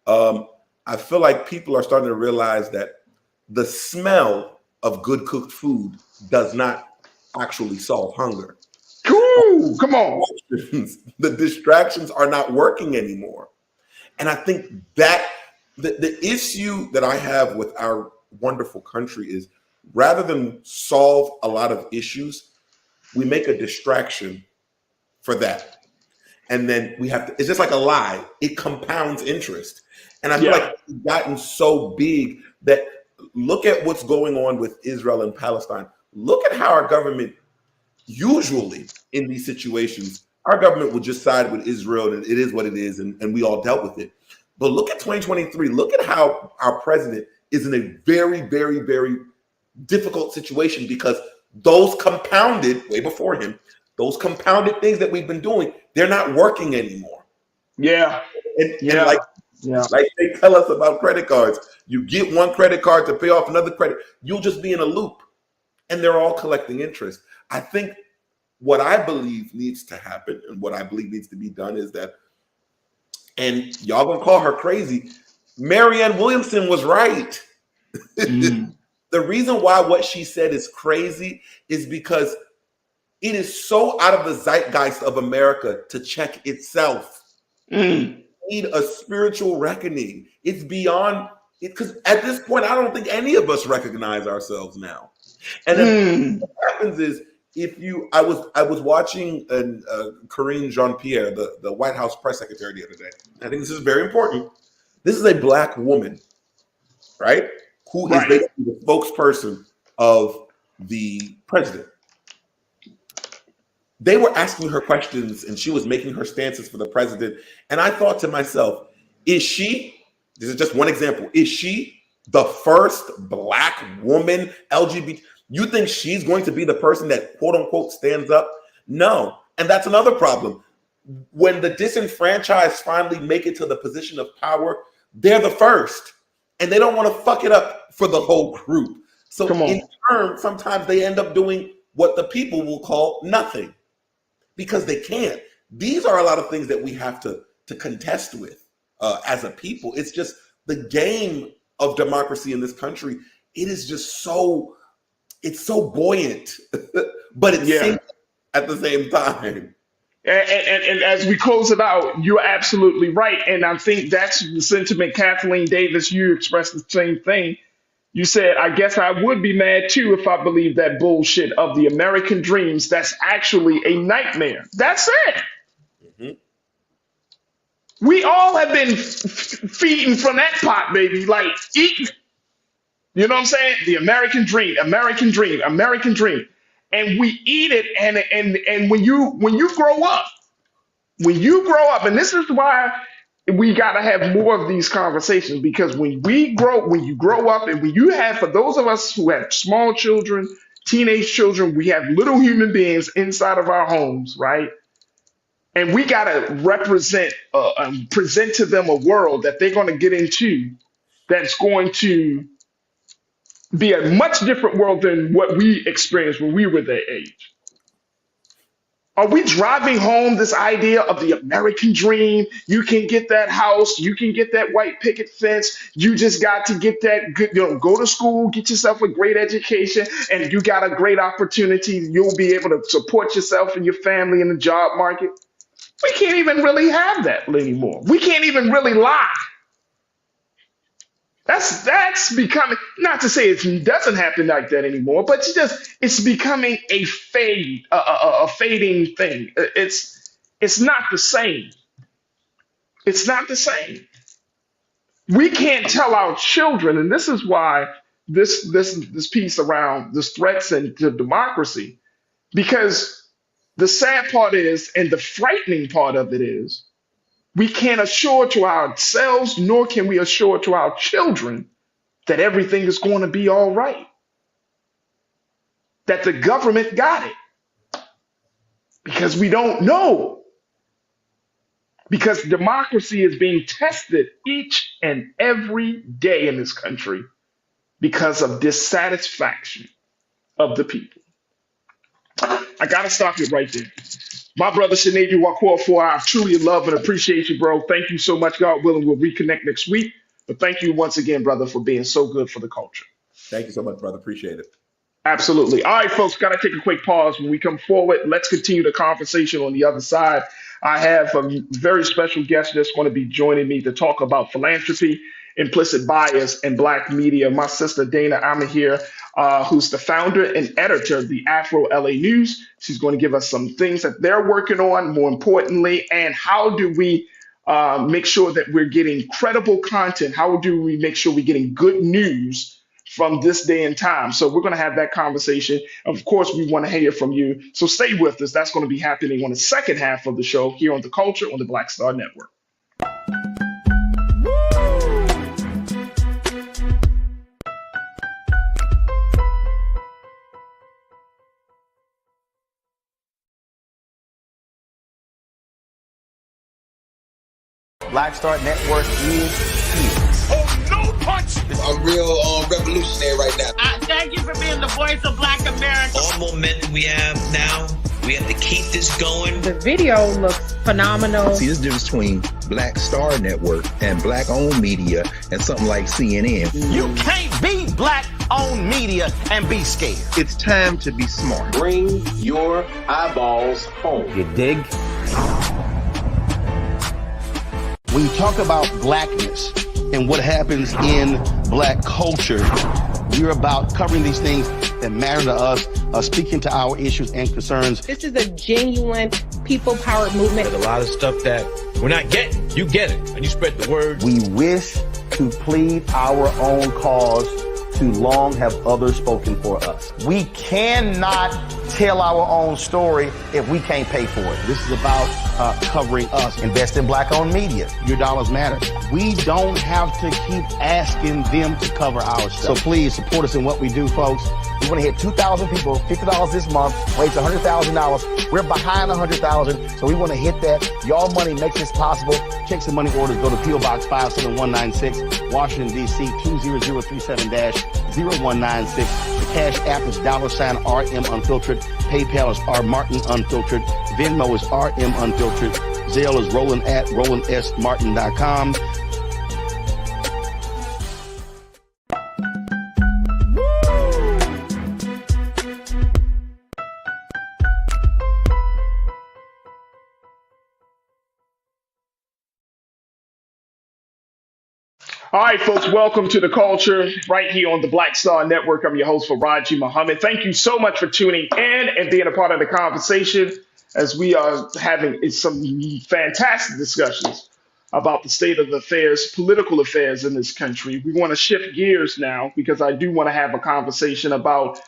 I feel like people are starting to realize that the smell of good cooked food does not actually solve hunger. Cool. Come on. The distractions are not working anymore. And I think that the issue that I have with our wonderful country is, rather than solve a lot of issues, we make a distraction for that. And then it's just like a lie. It compounds interest. And I feel like it's gotten so big that, look at what's going on with Israel and Palestine. Look at how our government, usually in these situations, our government would just side with Israel, and it is what it is, and we all dealt with it. But look at 2023. Look at how our president is in a very, very, very difficult situation, because those compounded, way before him, those compounded things that we've been doing, they're not working anymore. Yeah. And like they tell us about credit cards, you get one credit card to pay off another credit, you'll just be in a loop, and they're all collecting interest. I think what I believe needs to happen and what I believe needs to be done is that, and y'all gonna call her crazy, Marianne Williamson was right. The reason why what she said is crazy is because it is so out of the zeitgeist of America to check itself. We need a spiritual reckoning. It's beyond it, because at this point, I don't think any of us recognize ourselves now. And then what happens is, I was watching Karine Jean-Pierre, the White House press secretary, the other day. I think this is very important. This is a Black woman, right? Who is basically the spokesperson of the president. They were asking her questions, and she was making her stances for the president. And I thought to myself, this is just one example, is she the first Black woman LGBT? You think she's going to be the person that, quote unquote, stands up? No. And that's another problem. when the disenfranchised finally make it to the position of power, they're the first. And they don't want to fuck it up for the whole group. So in turn, sometimes they end up doing what the people will call nothing because they can't. These are a lot of things that we have to contest with as a people. It's just the game of democracy in this country. It is just so buoyant, but it's safe at the same time. And as we close it out, you're absolutely right. And I think that's the sentiment, Kathleen Davis, you expressed the same thing. You said, I guess I would be mad too if I believed that bullshit of the American dreams. That's actually a nightmare. That's it. Mm-hmm. We all have been feeding from that pot, baby. Like, eat. You know what I'm saying? The American dream, American dream, American dream. And we eat it, and when you grow up, and this is why we gotta have more of these conversations, because when you grow up, and when you have, for those of us who have small children, teenage children, we have little human beings inside of our homes, right? And we gotta present to them a world that they're gonna get into that's going to be a much different world than what we experienced when we were their age. Are we driving home this idea of the American dream? You can get that house, you can get that white picket fence, you just got to get that good, go to school, get yourself a great education, and you got a great opportunity. You'll be able to support yourself and your family in the job market. We can't even really have that anymore. We can't even really lie. That's becoming, not to say it doesn't happen like that anymore, but it's becoming a fading thing. It's not the same. It's not the same. We can't tell our children, and this is why this piece around this threats and to democracy, because the sad part is, and the frightening part of it is, we can't assure to ourselves, nor can we assure to our children that everything is going to be all right, that the government got it, because we don't know. Because democracy is being tested each and every day in this country because of dissatisfaction of the people. I got to stop it right there. My brother Sinead Wakor, I truly love and appreciate you, bro. Thank you so much. God willing, we'll reconnect next week. But thank you once again, brother, for being so good for the culture. Thank you so much, brother. Appreciate it. Absolutely. All right, folks, got to take a quick pause. When we come forward, let's continue the conversation on the other side. I have a very special guest that's going to be joining me to talk about philanthropy, implicit bias, and Black media. My sister, Dana Amahir, who's the founder and editor of the Afro LA News. She's going to give us some things that they're working on, more importantly, and how do we make sure that we're getting credible content? How do we make sure we're getting good news from this day and time? So we're going to have that conversation. Of course, we want to hear from you. So stay with us. That's going to be happening on the second half of the show here on The Culture on the Black Star Network. Black Star Network is here. Oh, no punch! I'm real revolutionary right now. Thank you for being the voice of Black America. All momentum we have now, we have to keep this going. The video looks phenomenal. See, there's a difference between Black Star Network and Black-owned media and something like CNN. You can't be Black-owned media and be scared. It's time to be smart. Bring your eyeballs home. You dig? When you talk about blackness and what happens in Black culture, we're about covering these things that matter to us, speaking to our issues and concerns. This is a genuine people-powered movement. There's a lot of stuff that we're not getting. You get it, and you spread the word. We wish to plead our own cause too long have others spoken for us. We cannot tell our own story if we can't pay for it. This is about covering us. Invest in black-owned media. Your dollars matter. We don't have to keep asking them to cover our stuff. So please support us in what we do, folks. We want to hit 2,000 people, $50 this month, raise $100,000. We're behind 100,000, so we want to hit that. Your money makes this possible. Checks and money orders go to P.O. Box 57196, Washington, D.C. 20037-0196. The Cash App is $RM Unfiltered. PayPal is R Martin Unfiltered. Venmo is RM Unfiltered. Zelle is roland@rolandsmartin.com. All right, folks, welcome to The Culture right here on the Black Star Network. I'm your host, Farajii Muhammad. Thank you so much for tuning in and being a part of the conversation as we are having some fantastic discussions about the state of affairs, political affairs in this country. We want to shift gears now because I do want to have a conversation about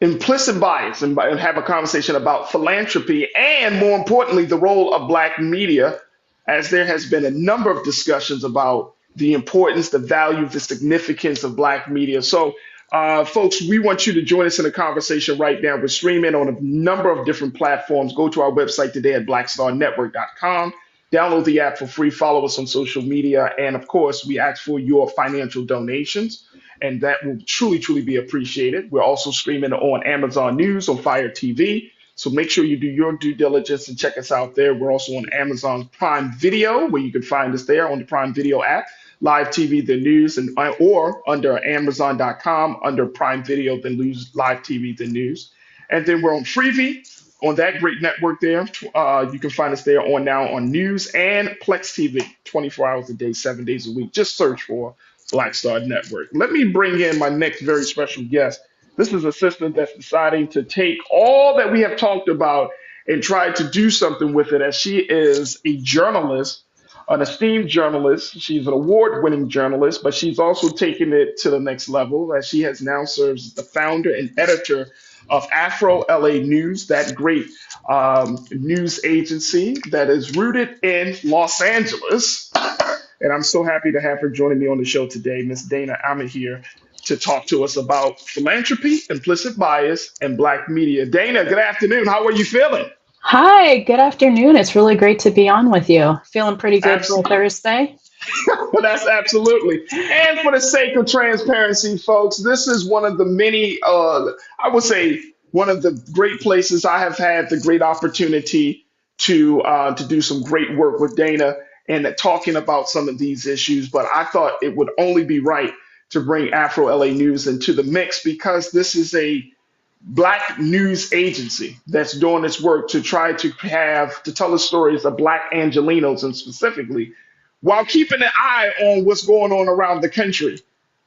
implicit bias and have a conversation about philanthropy and, more importantly, the role of Black media, as there has been a number of discussions about the importance, the value, the significance of Black media. So, folks, we want you to join us in the conversation right now. We're streaming on a number of different platforms. Go to our website today at blackstarnetwork.com. Download the app for free. Follow us on social media. And, of course, we ask for your financial donations, and that will truly, truly be appreciated. We're also streaming on Amazon News, on Fire TV. So make sure you do your due diligence and check us out there. We're also on Amazon Prime Video, where you can find us there on the Prime Video app. Live TV, the news, and or under Amazon.com under Prime Video, then lose Live TV, the news. And then we're on Freevee, on that great network there. You can find us there on news and Plex TV, 24 hours a day, 7 days a week. Just search for Black Star Network. Let me bring in my next very special guest. This is a sister that's deciding to take all that we have talked about and try to do something with it, as she is a journalist, an esteemed journalist. She's an award-winning journalist, but she's also taken it to the next level, as she has now serves as the founder and editor of Afro LA News, that great news agency that is rooted in Los Angeles. And I'm so happy to have her joining me on the show today, Miss Dana Ahmed, here to talk to us about philanthropy, implicit bias, and Black media. Dana, good afternoon. How are you feeling? Hi, good afternoon. It's really great to be on with you. Feeling pretty good for Thursday. Well, that's absolutely. And for the sake of transparency, folks, this is one of the many, I would say, one of the great places I have had the great opportunity to do some great work with Dana and talking about some of these issues. But I thought it would only be right to bring Afro LA News into the mix, because this is a Black news agency that's doing its work to try to tell the stories of Black Angelenos, and specifically, while keeping an eye on what's going on around the country.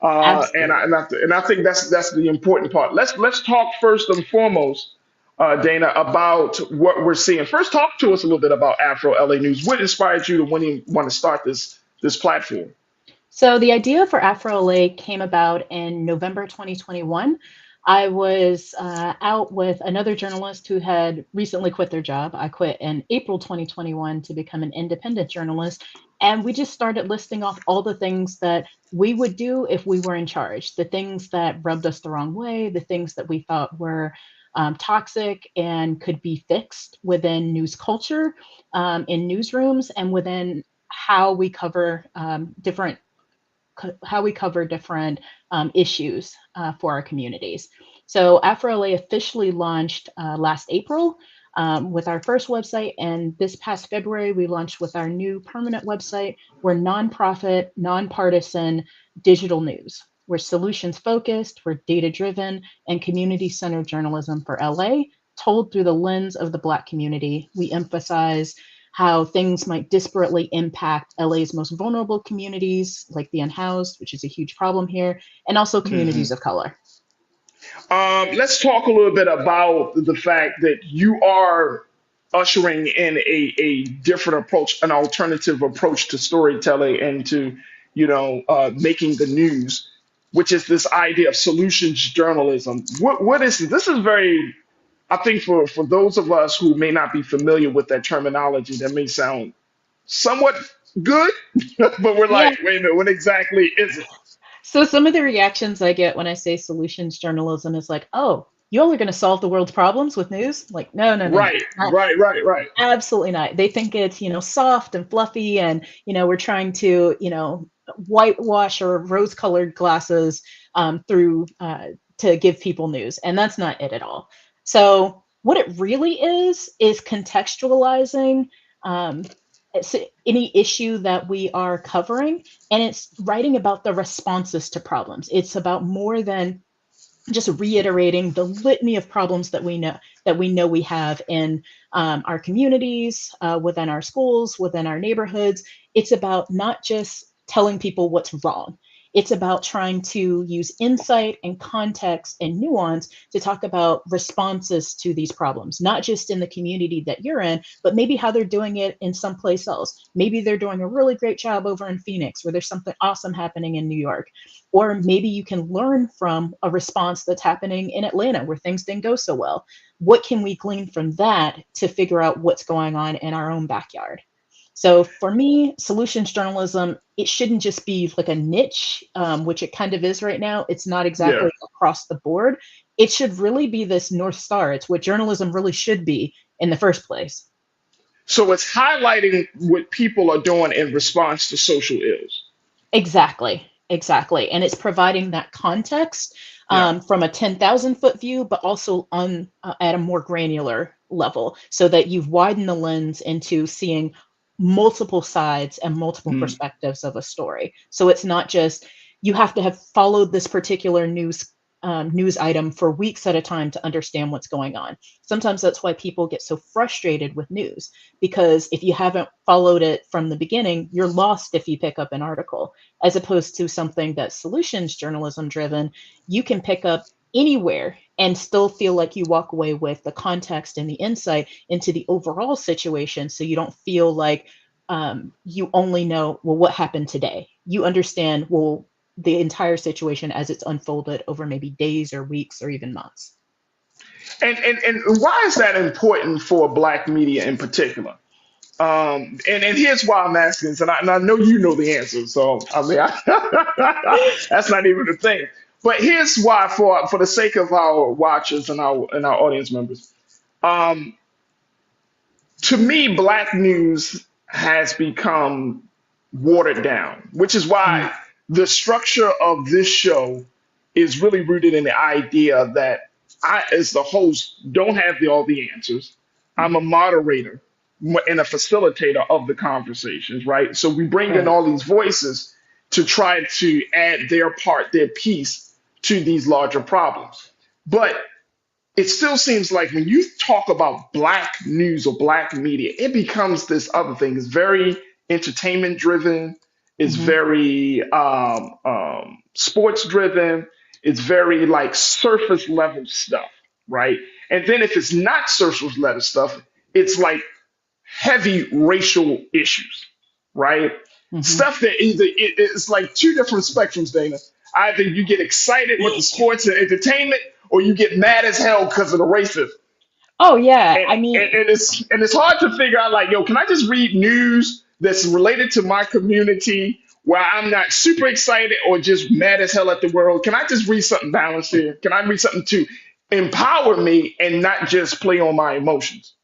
And I think that's the important part. Let's talk first and foremost, Dana, about what we're seeing. First, talk to us a little bit about Afro LA News. What inspired you to want to start this platform? So the idea for Afro LA came about in November 2021. I was out with another journalist who had recently quit their job. I quit in April 2021 to become an independent journalist. And we just started listing off all the things that we would do if we were in charge, the things that rubbed us the wrong way, the things that we thought were toxic and could be fixed within news culture, in newsrooms, and within how we cover different issues for our communities. So Afro LA officially launched last April with our first website, and this past February we launched with our new permanent website. We're nonprofit, nonpartisan digital news. We're solutions focused, we're data driven, and community centered journalism for LA, told through the lens of the Black community. We emphasize how things might disparately impact LA's most vulnerable communities, like the unhoused, which is a huge problem here, and also communities of color. Let's talk a little bit about the fact that you are ushering in a different approach, an alternative approach to storytelling and to, making the news. which is this idea of solutions journalism. What is this? This is very, I think for those of us who may not be familiar with that terminology, that may sound somewhat good, but we're Yeah. like, wait a minute, what exactly is it? So some of the reactions I get when I say solutions journalism is like, oh, you all are going to solve the world's problems with news? Like, no, no, no, no. Right, right. Absolutely not. They think it's, soft and fluffy and, we're trying to, whitewash or rose-colored glasses through to give people news. And that's not it at all. So what it really is contextualizing any issue that we are covering, and it's writing about the responses to problems. It's about more than just reiterating the litany of problems that we know we have in our communities, within our schools, within our neighborhoods. It's about not just telling people what's wrong. It's about trying to use insight and context and nuance to talk about responses to these problems, not just in the community that you're in, but maybe how they're doing it in someplace else. Maybe they're doing a really great job over in Phoenix, where there's something awesome happening in New York. Or maybe you can learn from a response that's happening in Atlanta, where things didn't go so well. What can we glean from that to figure out what's going on in our own backyard? So for me, solutions journalism, it shouldn't just be like a niche, which it kind of is right now. It's not exactly across the board. It should really be this North Star. It's what journalism really should be in the first place. So it's highlighting what people are doing in response to social ills. Exactly. And it's providing that context from a 10,000-foot view, but also on at a more granular level, so that you've widened the lens into seeing multiple sides and multiple perspectives of a story. So it's not just you have to have followed this particular news item for weeks at a time to understand what's going on. Sometimes that's why people get so frustrated with news, because if you haven't followed it from the beginning, you're lost if you pick up an article, as opposed to something that's solutions journalism driven. You can pick up anywhere and still feel like you walk away with the context and the insight into the overall situation. So you don't feel like you only know, well, what happened today. You understand, well, the entire situation as it's unfolded over maybe days or weeks or even months. And why is that important for Black media in particular? And here's why I'm asking this, and I know you know the answer, so I mean, that's not even a thing. But here's why, for the sake of our watchers and our audience members. To me, Black news has become watered down, which is why the structure of this show is really rooted in the idea that I, as the host, don't have all the answers. I'm a moderator and a facilitator of the conversations, right? So we bring in all these voices to try to add their part, their piece to these larger problems. But it still seems like when you talk about Black news or Black media, it becomes this other thing. It's very entertainment driven. It's very sports driven. It's very like surface level stuff, right? And then if it's not surface level stuff, it's like heavy racial issues, right? Stuff that it's like two different spectrums, Dana. Either you get excited with the sports and entertainment, or you get mad as hell because of the racism. Oh yeah, And, I mean, it's hard to figure out, like, yo, can I just read news that's related to my community where I'm not super excited or just mad as hell at the world? Can I just read something balanced here? Can I read something to empower me and not just play on my emotions?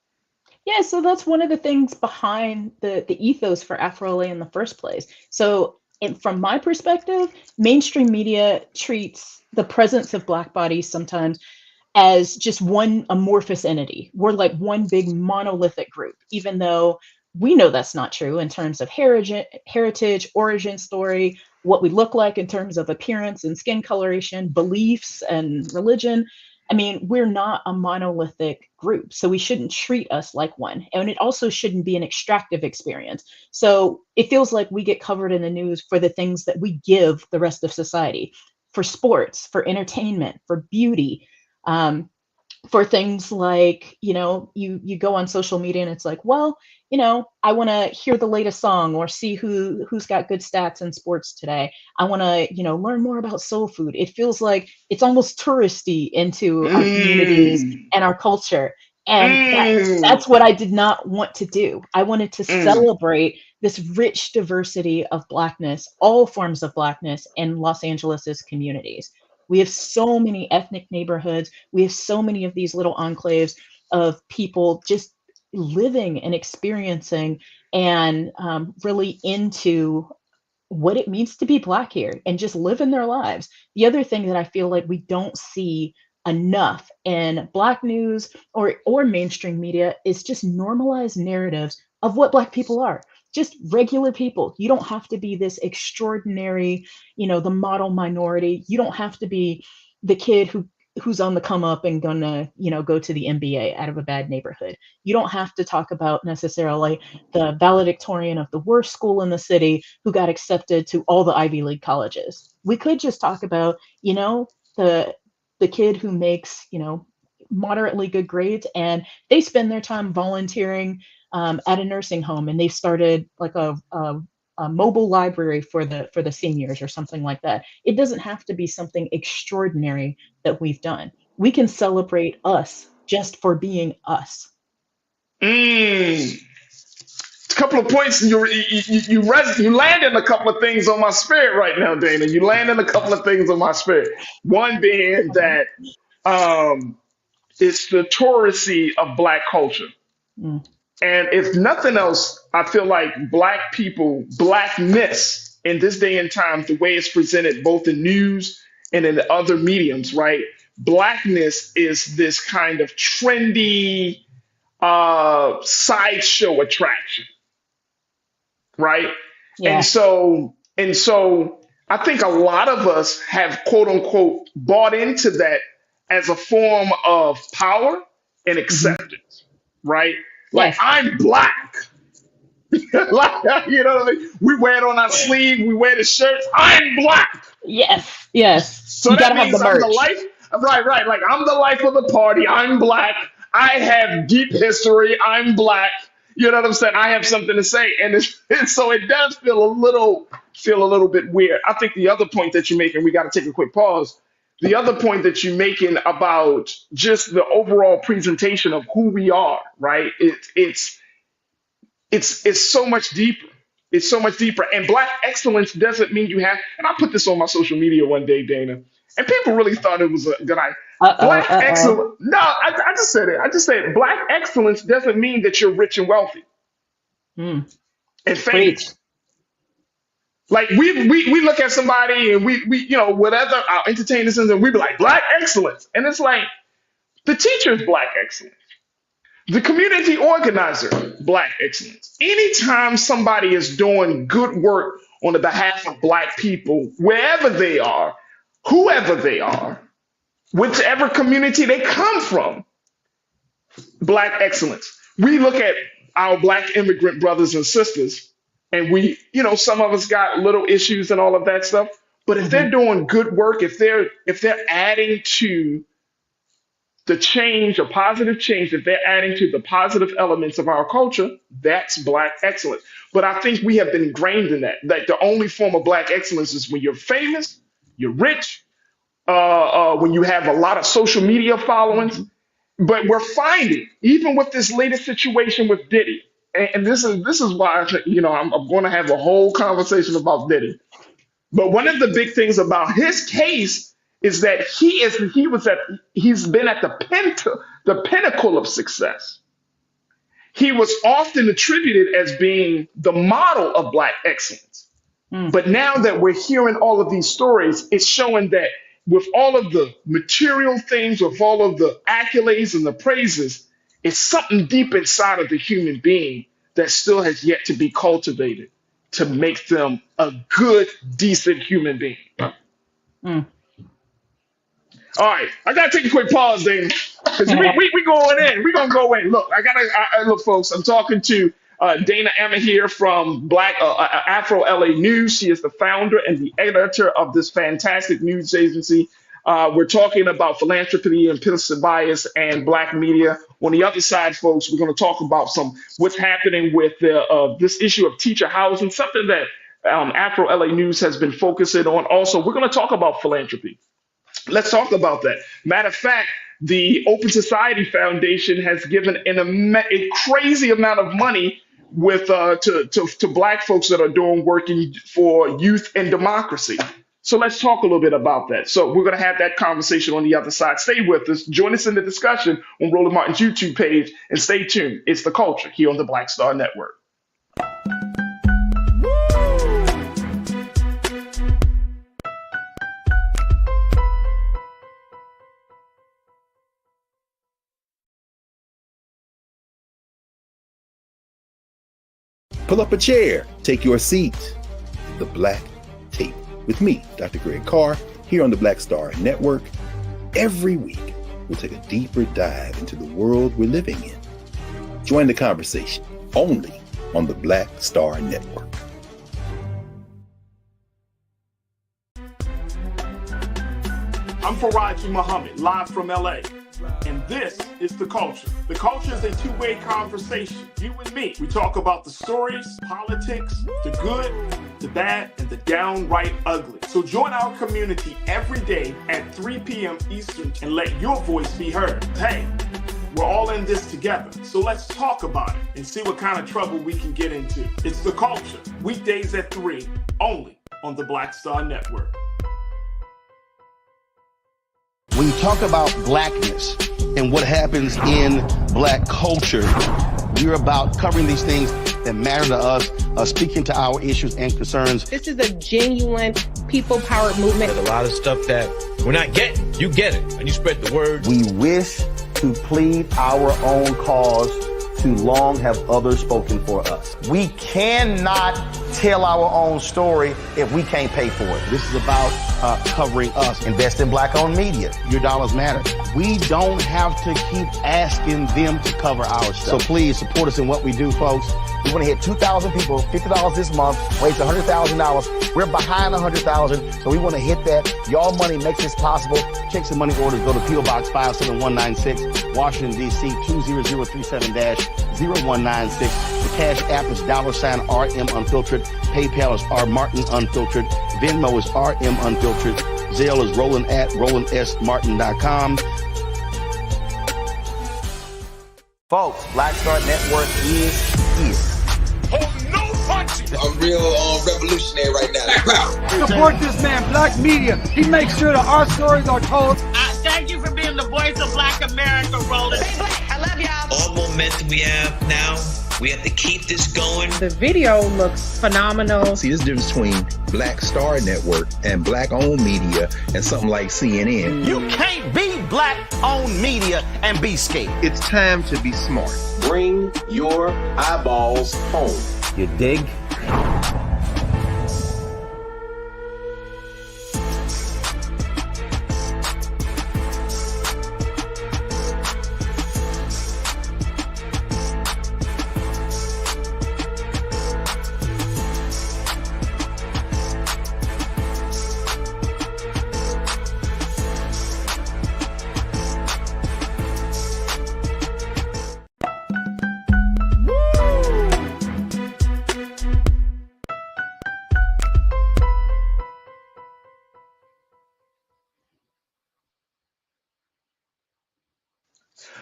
yeah, so that's one of the things behind the ethos for Afro-LA in the first place. So from my perspective, mainstream media treats the presence of Black bodies sometimes as just one amorphous entity. We're like one big monolithic group, even though we know that's not true in terms of heritage, origin story, what we look like in terms of appearance and skin coloration, beliefs and religion. I mean, we're not a monolithic group, so we shouldn't treat us like one. And it also shouldn't be an extractive experience. So it feels like we get covered in the news for the things that we give the rest of society, for sports, for entertainment, for beauty. for things like, you go on social media and it's like, well, I want to hear the latest song or see who's got good stats in sports today. I want to, learn more about soul food. It feels like it's almost touristy into our communities Mm, and our culture. And mm, that's what I did not want to do. I wanted to mm. celebrate this rich diversity of Blackness, all forms of Blackness in Los Angeles's communities. We have so many ethnic neighborhoods. We have so many of these little enclaves of people just living and experiencing and really into what it means to be Black here and just living their lives. The other thing that I feel like we don't see enough in Black news or mainstream media is just normalized narratives of what Black people are. Just regular people. You don't have to be this extraordinary, the model minority. You don't have to be the kid who's on the come up and gonna, go to the NBA out of a bad neighborhood. You don't have to talk about necessarily the valedictorian of the worst school in the city who got accepted to all the Ivy League colleges. We could just talk about, the kid who makes, moderately good grades and they spend their time volunteering at a nursing home and they've started like a mobile library for the seniors or something like that. It doesn't have to be something extraordinary that we've done. We can celebrate us just for being us. Mm. A couple of points. You landed a couple of things on my spirit right now, Dana. You landed a couple of things on my spirit. One being that um, it's the touristy of Black culture. Mm. And if nothing else, I feel like Black people, Blackness in this day and time, the way it's presented both in news and in the other mediums, right? Blackness is this kind of trendy sideshow attraction, right? Yeah. And so I think a lot of us have quote unquote bought into that as a form of power and Hmm. acceptance, right? Like Yes. I'm Black. Like, you know what I mean? We wear it on our sleeve, we wear the shirts. I'm Black. Yes. Yes. So You got that to have the means I'm the merch. life. Right, right. Like I'm the life of the party. I'm Black. I have deep history. I'm Black. You know what I'm saying? I have something to say, and, and so it does feel a little bit weird. I think the other point that you're making, we got to take a quick pause. The other point that you're making about just the overall presentation of who we are, right? It's so much deeper. It's so much deeper. And Black excellence doesn't mean you have. And I put this on my social media one day, Dana, and people really thought it was a good idea. Uh-oh. Black Uh-oh. excellence. No, I just said it. I just said Black excellence doesn't mean that you're rich and wealthy Mm. and Preach. famous. Like we look at somebody and we whatever our entertainers and we be like Black excellence, and it's like the teacher's Black excellence. The community organizer, Black excellence. Anytime somebody is doing good work on the behalf of Black people, wherever they are, whoever they are, whichever community they come from, Black excellence. We look at our Black immigrant brothers and sisters, and some of us got little issues and all of that stuff. But if Hmm. they're doing good work, if they're adding to the change, a positive change, if they're adding to the positive elements of our culture, that's Black excellence. But I think we have been ingrained in that. That the only form of Black excellence is when you're famous, you're rich, when you have a lot of social media followings. Hmm. But we're finding, even with this latest situation with Diddy, and this is why I'm going to have a whole conversation about Diddy. But one of the big things about his case is that he's been at the pinnacle of success. He was often attributed as being the model of Black excellence. Mm. But now that we're hearing all of these stories, it's showing that with all of the material things, with all of the accolades and the praises, it's something deep inside of the human being that still has yet to be cultivated to make them a good, decent human being. Mm. All right, I gotta take a quick pause, Dana, because we going in. We gonna go in. Look, look, folks. I'm talking to Dana Emma here from Black Afro LA News. She is the founder and the editor of this fantastic news agency. We're talking about philanthropy, implicit bias, and black media. On the other side, folks, we're going to talk about what's happening with this issue of teacher housing, something that Afro LA News has been focusing on. Also, we're going to talk about philanthropy. Let's talk about that. Matter of fact, the Open Society Foundation has given a crazy amount of money to black folks that are doing working for youth and democracy. So let's talk a little bit about that. So we're going to have that conversation on the other side. Stay with us. Join us in the discussion on Roland Martin's YouTube page, and stay tuned. It's The Culture here on the Black Star Network. Pull up a chair, take your seat. The Black Tape with me, Dr. Greg Carr, here on the Black Star Network. Every week, we'll take a deeper dive into the world we're living in. Join the conversation only on the Black Star Network. I'm Farajii Muhammad, live from LA. And this is The Culture. The Culture is a two-way conversation. You and me. We talk about the stories, politics, the good, the bad, and the downright ugly. So join our community every day at 3 p.m. Eastern and let your voice be heard. Hey, we're all in this together. So let's talk about it and see what kind of trouble we can get into. It's The Culture, weekdays at 3, only on the Black Star Network. When you talk about blackness and what happens in black culture, we're about covering these things that matter to us, speaking to our issues and concerns. This is a genuine people-powered movement. There's a lot of stuff that we're not getting. You get it, and you spread the word. We wish to plead our own cause. Too long have others spoken for us. We cannot tell our own story if we can't pay for it. This is about covering us. Invest in black-owned media. Your dollars matter. We don't have to keep asking them to cover our stuff. So please support us in what we do, folks. We want to hit 2,000 people, $50 this month, raise $100,000. We're behind $100,000, so we want to hit that. Y'all money makes this possible. Checks and money orders go to P.O. Box 57196, Washington, D.C. 20037-0196. The Cash App is $RM Unfiltered. PayPal is R Martin Unfiltered. Venmo is RM Unfiltered. Zelle is Roland at RolandSMartin.com. Folks, Black Star Network is here. I'm real revolutionary right now. Support this man, Black Media. He makes sure that our stories are told. Thank you for being the voice of Black America, Roland. Stay black. I love y'all. All momentum we have now, we have to keep this going. The video looks phenomenal. See, there's a difference between Black Star Network and black-owned media and something like CNN. You can't be black-owned media and be scared. It's time to be smart. Bring your eyeballs home. You dig?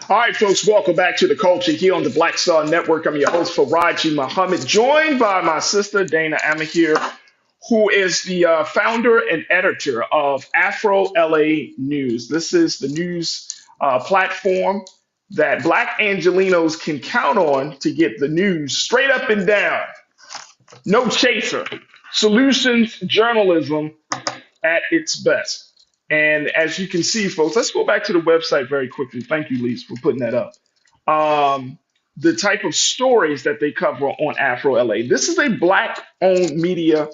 All right, folks, welcome back to The Culture here on the Black Star Network. I'm your host, Farajii Muhammad, joined by my sister, Dana Amahir, who is the founder and editor of Afro LA News. This is the news platform that Black Angelenos can count on to get the news straight up and down. No chaser. Solutions journalism at its best. And as you can see, folks, let's go back to the website very quickly. Thank you, Lise, for putting that up. The type of stories that they cover on Afro LA. This is a Black-owned media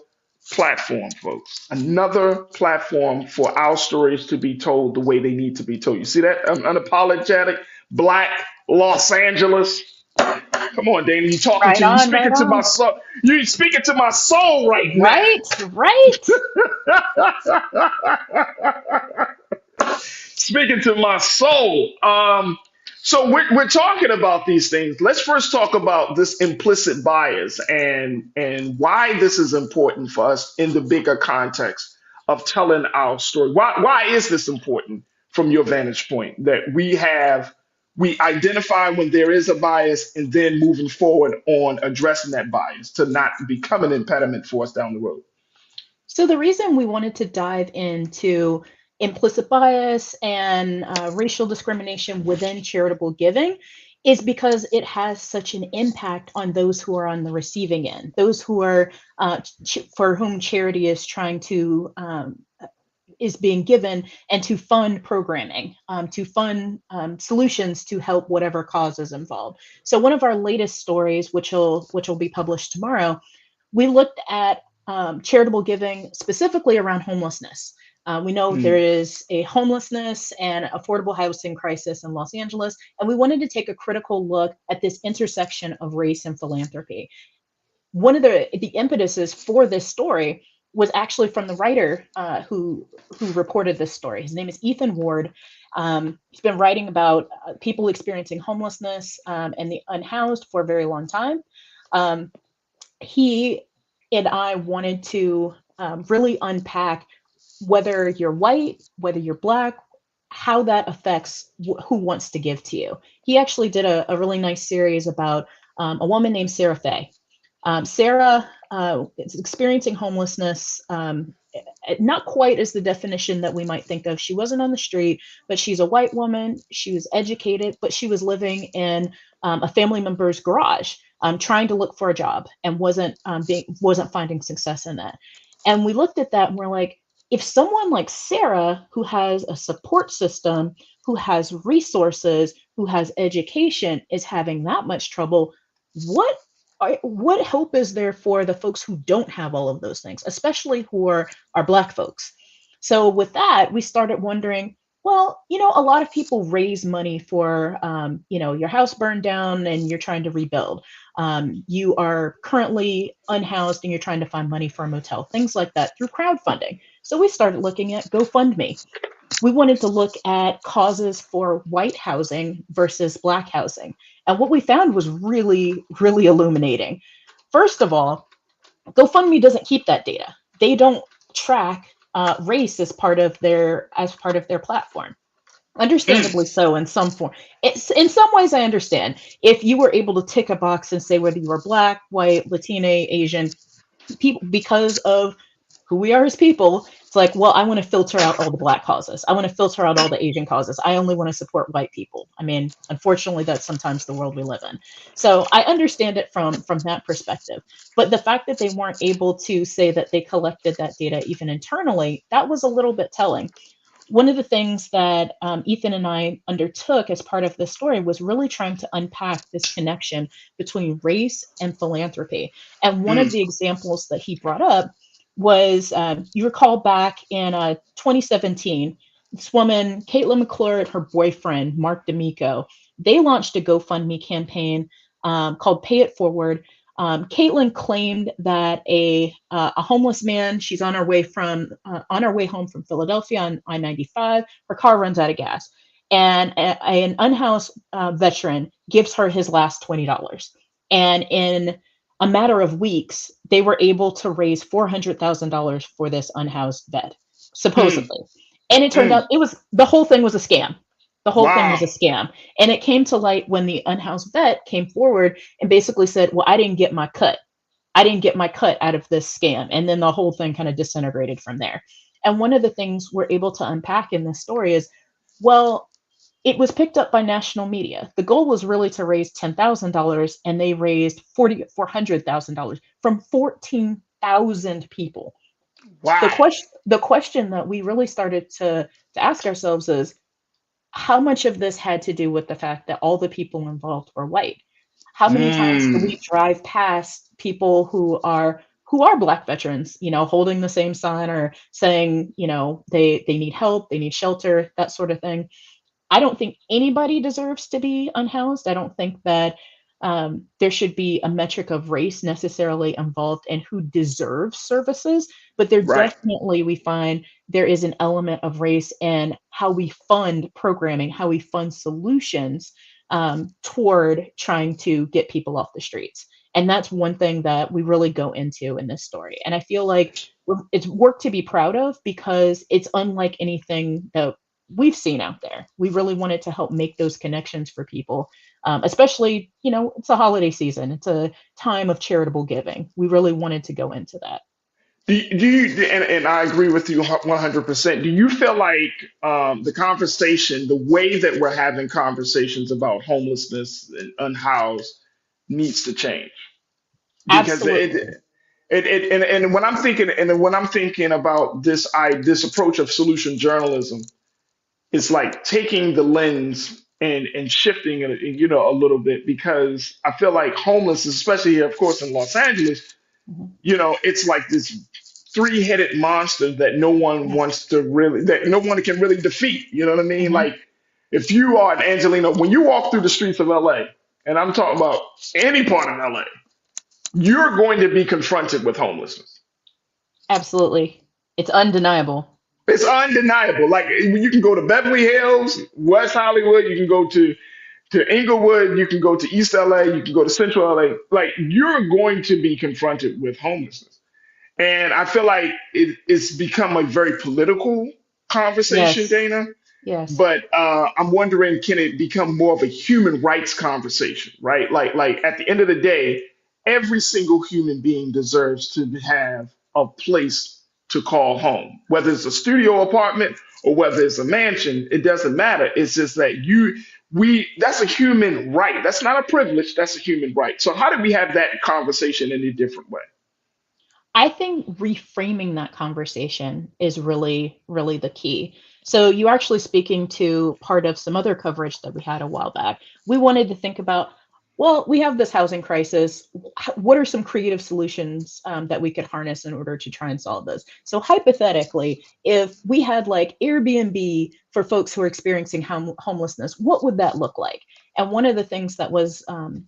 platform, folks. Another platform for our stories to be told the way they need to be told. You see that? Unapologetic, Black Los Angeles. Come on, Dana. You talking to you speaking to my soul. You speaking to my soul right now. Right. Speaking to my soul. So we're talking about these things. Let's first talk about this implicit bias and why this is important for us in the bigger context of telling our story. Why is this important from your vantage point that we identify when there is a bias and then moving forward on addressing that bias to not become an impediment for us down the road? So the reason we wanted to dive into implicit bias and racial discrimination within charitable giving is because it has such an impact on those who are on the receiving end, those who are for whom charity is trying to is being given, and to fund programming, to fund solutions to help whatever cause is involved. So one of our latest stories, which will be published tomorrow, we looked at charitable giving specifically around homelessness. We know there is a homelessness and affordable housing crisis in Los Angeles, and we wanted to take a critical look at this intersection of race and philanthropy. One of the impetuses for this story was actually from the writer who reported this story. His name is Ethan Ward. He's been writing about people experiencing homelessness and the unhoused for a very long time. He and I wanted to really unpack whether you're white, whether you're Black, how that affects who wants to give to you. He actually did a really nice series about a woman named Sarah Fay. Sarah is experiencing homelessness, not quite as the definition that we might think of. She wasn't on the street, but she's a white woman. She was educated, but she was living in a family member's garage, trying to look for a job, and wasn't finding success in that. And we looked at that and we're like, if someone like Sarah, who has a support system, who has resources, who has education, is having that much trouble, what hope is there for the folks who don't have all of those things, especially who are Black folks? So with that, we started wondering, well, a lot of people raise money for, your house burned down and you're trying to rebuild. You are currently unhoused and you're trying to find money for a motel, things like that through crowdfunding. So we started looking at GoFundMe. We wanted to look at causes for white housing versus Black housing. And what we found was really, really illuminating. First of all, GoFundMe doesn't keep that data. They don't track race as part of their platform. Understandably so in some form. In some ways, I understand. If you were able to tick a box and say whether you were Black, white, Latina, Asian, people, because of who we are as people, it's like, well, I want to filter out all the Black causes. I want to filter out all the Asian causes. I only want to support white people. I mean, unfortunately, that's sometimes the world we live in. So I understand it from that perspective. But the fact that they weren't able to say that they collected that data even internally, that was a little bit telling. One of the things that Ethan and I undertook as part of this story was really trying to unpack this connection between race and philanthropy. And one of the examples that he brought up was, you recall back in 2017, this woman, Caitlin McClure, and her boyfriend, Mark D'Amico, they launched a GoFundMe campaign called Pay It Forward. Caitlin claimed that a homeless man, she's on her way home from Philadelphia on I-95, her car runs out of gas, and an unhoused veteran gives her his last $20. And in a matter of weeks, they were able to raise $400,000 for this unhoused vet, supposedly. And it turned out the whole thing was a scam. The whole thing was a scam. And it came to light when the unhoused vet came forward and basically said, well, I didn't get my cut. I didn't get my cut out of this scam. And then the whole thing kind of disintegrated from there. And one of the things we're able to unpack in this story is, well, it was picked up by national media. The goal was really to raise $10,000, and they raised $400,000 from 14,000 people. Wow. The question that we really started to ask ourselves is, how much of this had to do with the fact that all the people involved were white? How many times do we drive past people who are Black veterans, holding the same sign or saying, they need help, they need shelter, that sort of thing? I don't think anybody deserves to be unhoused. I don't think that there should be a metric of race necessarily involved in who deserves services, but there Right. definitely we find there is an element of race in how we fund programming, how we fund solutions toward trying to get people off the streets. And that's one thing that we really go into in this story. And I feel like it's work to be proud of because it's unlike anything that we've seen out there. We really wanted to help make those connections for people, especially, it's a holiday season. It's a time of charitable giving. We really wanted to go into that. Do you and I agree with you 100%. Do you feel like the conversation, the way that we're having conversations about homelessness and unhoused needs to change? Because Absolutely. and when I'm thinking about this approach of solution journalism, it's like taking the lens and shifting it, a little bit, because I feel like homelessness, especially here, of course, in Los Angeles, Mhm. it's like this three-headed monster that no one Yes. wants to really, that no one can really defeat. You know what I mean? Hmm. Like, if you are an Angelino, when you walk through the streets of LA, and I'm talking about any part of LA, you're going to be confronted with homelessness. Absolutely. It's undeniable. It's undeniable. Like, you can go to Beverly Hills, West Hollywood, you can go to Inglewood, you can go to East LA, you can go to Central LA. Like, you're going to be confronted with homelessness. And I feel like it's become a very political conversation, Yes. Dana. Yes. But I'm wondering, can it become more of a human rights conversation, right? Like at the end of the day, every single human being deserves to have a place to call home, whether it's a studio apartment or whether it's a mansion. It doesn't matter. It's just that that's a human right. That's not a privilege. That's a human right. So how do we have that conversation in a different way? I think reframing that conversation is really, really the key. So you're actually speaking to part of some other coverage that we had a while back. We wanted to think about, well, we have this housing crisis. What are some creative solutions that we could harness in order to try and solve this? So hypothetically, if we had like Airbnb for folks who are experiencing homelessness, what would that look like? And one of the things that was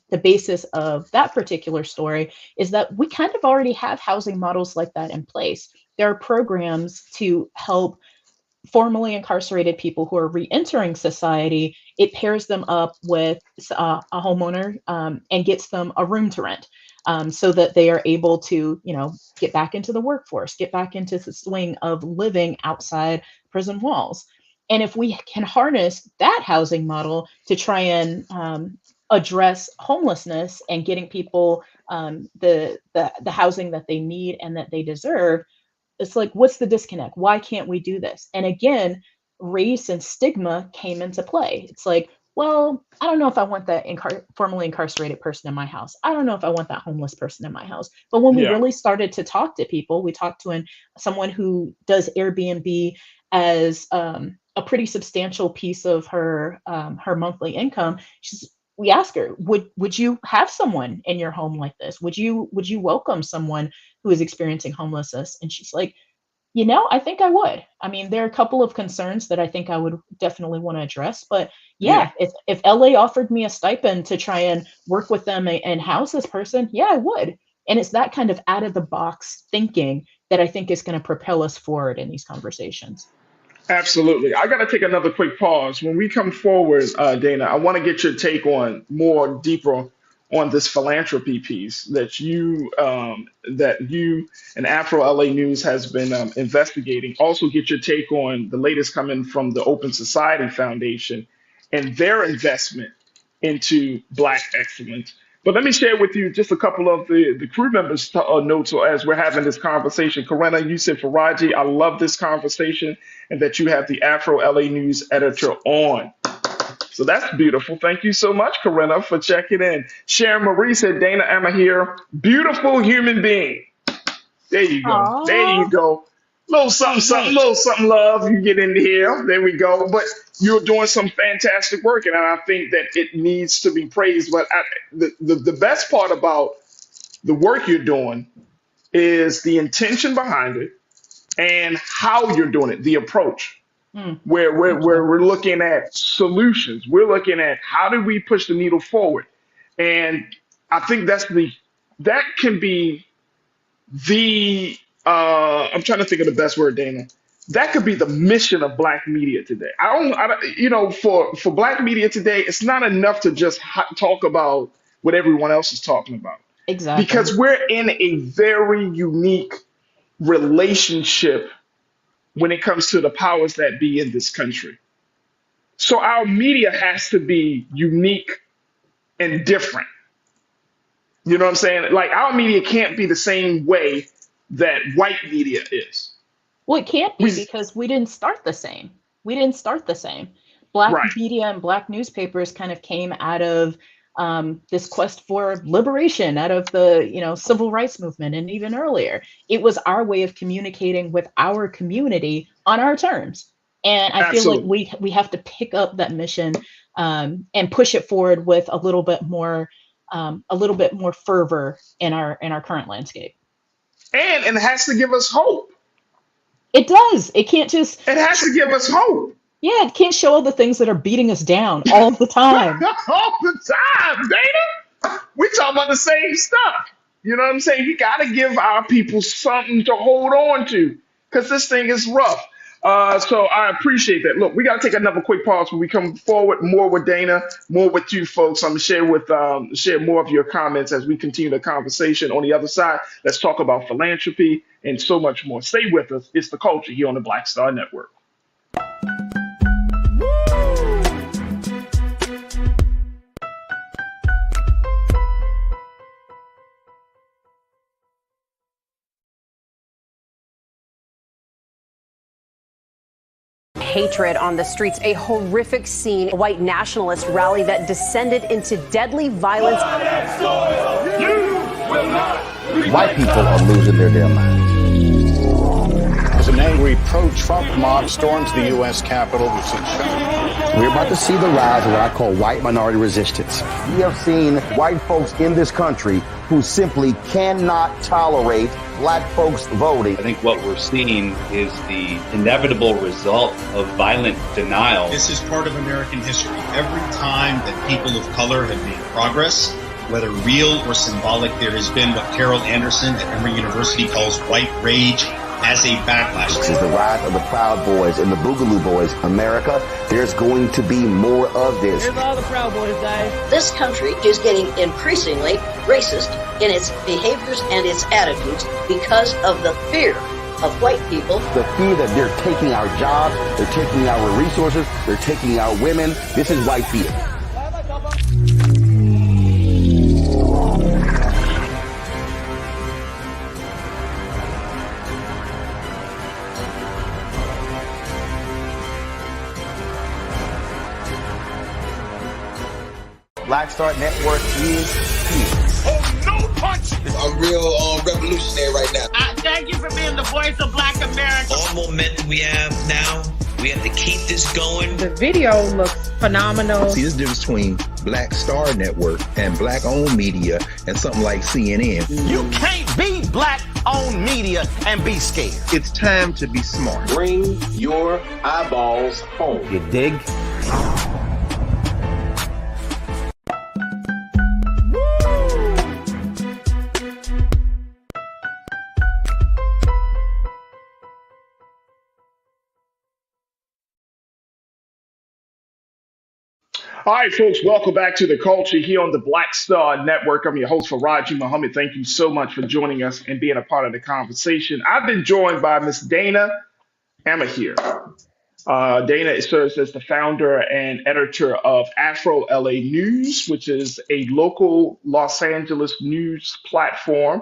the basis of that particular story is that we kind of already have housing models like that in place. There are programs to help formerly incarcerated people who are re-entering society. It pairs them up with a homeowner and gets them a room to rent, so that they are able to, get back into the workforce, get back into the swing of living outside prison walls. And if we can harness that housing model to try and address homelessness and getting people the housing that they need and that they deserve, it's like, what's the disconnect? Why can't we do this? And again, race and stigma came into play. It's like, well, I don't know if I want that formerly incarcerated person in my house. I don't know if I want that homeless person in my house. But when we Yeah. really started to talk to people, we talked to someone who does Airbnb as a pretty substantial piece of her monthly income. We asked her, would you have someone in your home like this? Would you welcome someone who is experiencing homelessness? And she's like, I think I would. I mean, there are a couple of concerns that I think I would definitely want to address. But Yeah. yeah, if LA offered me a stipend to try and work with them and house this person, yeah, I would. And it's that kind of out of the box thinking that I think is going to propel us forward in these conversations. Absolutely. I got to take another quick pause. When we come forward, Dana, I want to get your take on more deeper on this philanthropy piece that you and Afro LA News has been investigating. Also, get your take on the latest coming from the Open Society Foundation and their investment into Black excellence. But let me share with you just a couple of the crew members' notes as we're having this conversation. Corinna, you said Farajii, I love this conversation and that you have the Afro LA News editor on. So that's beautiful. Thank you so much, Corinna, for checking in. Sharon Marie said, Dana Emma here. Beautiful human being. There you go. There you Aw, go. Little something, right, something, right. little something, love. You get into here. There we go. But you're doing some fantastic work, and I think that it needs to be praised. But the best part about the work you're doing is the intention behind it and how you're doing it, the approach where Thank you. we're looking at solutions. We're looking at how do we push the needle forward. And I think that can be the I'm trying to think of the best word, Dana. That could be the mission of Black media today. I don't for Black media today, it's not enough to just talk about what everyone else is talking about, Exactly. because we're in a very unique relationship when it comes to the powers that be in this country. So our media has to be unique and different. You know what I'm saying? Like, our media can't be the same way that white media is. Well, it can't be We because we didn't start the same. We didn't start the same. Black Right. media and Black newspapers kind of came out of this quest for liberation, out of the civil rights movement, and even earlier. It was our way of communicating with our community on our terms. And I feel like Absolutely. we have to pick up that mission and push it forward with a little bit more fervor in our current landscape. And it has to give us hope. It does. It can't just It has to give us hope. Yeah, it can't show all the things that are beating us down all the time. All the time, Dana. We talking about the same stuff. You know what I'm saying? We got to give our people something to hold on to, because this thing is rough. So I appreciate that. Look, we got to take another quick pause when we come forward. More with Dana, more with you folks. I'm gonna share more of your comments as we continue the conversation. On the other side, let's talk about philanthropy and so much more. Stay with us. It's the culture here on the Black Star Network. Hatred on the streets, a horrific scene, a white nationalist rally that descended into deadly violence. White people are losing their damn minds. As an angry pro-Trump mob storms the U.S. Capitol, We're about to see the rise of what I call white minority resistance. We have seen white folks in this country who simply cannot tolerate black folks voting. I think what we're seeing is the inevitable result of violent denial. This is part of American history. Every time that people of color have made progress, whether real or symbolic, there has been what Carol Anderson at Emory University calls white rage as a backlash. This is the rise of the Proud Boys and the Boogaloo Boys. America, there's going to be more of this. Here's all the Proud Boys, guys. This country is getting increasingly racist in its behaviors and its attitudes because of the fear of white people. The fear that they're taking our jobs, they're taking our resources, they're taking our women. This is white fear. Black Star Network is here. Oh, no punch! I'm real revolutionary right now. Thank you for being the voice of Black America. All momentum we have now, we have to keep this going. The video looks phenomenal. See, this difference between Black Star Network and black-owned media and something like CNN. You can't be black-owned media and be scared. It's time to be smart. Bring your eyeballs home. You dig? All right, folks, welcome back to the culture here on the Black Star Network. I'm your host, Farajii Muhammad. Thank you so much for joining us and being a part of the conversation. I've been joined by Miss Dana Amahir. Dana serves as the founder and editor of Afro LA News, which is a local Los Angeles news platform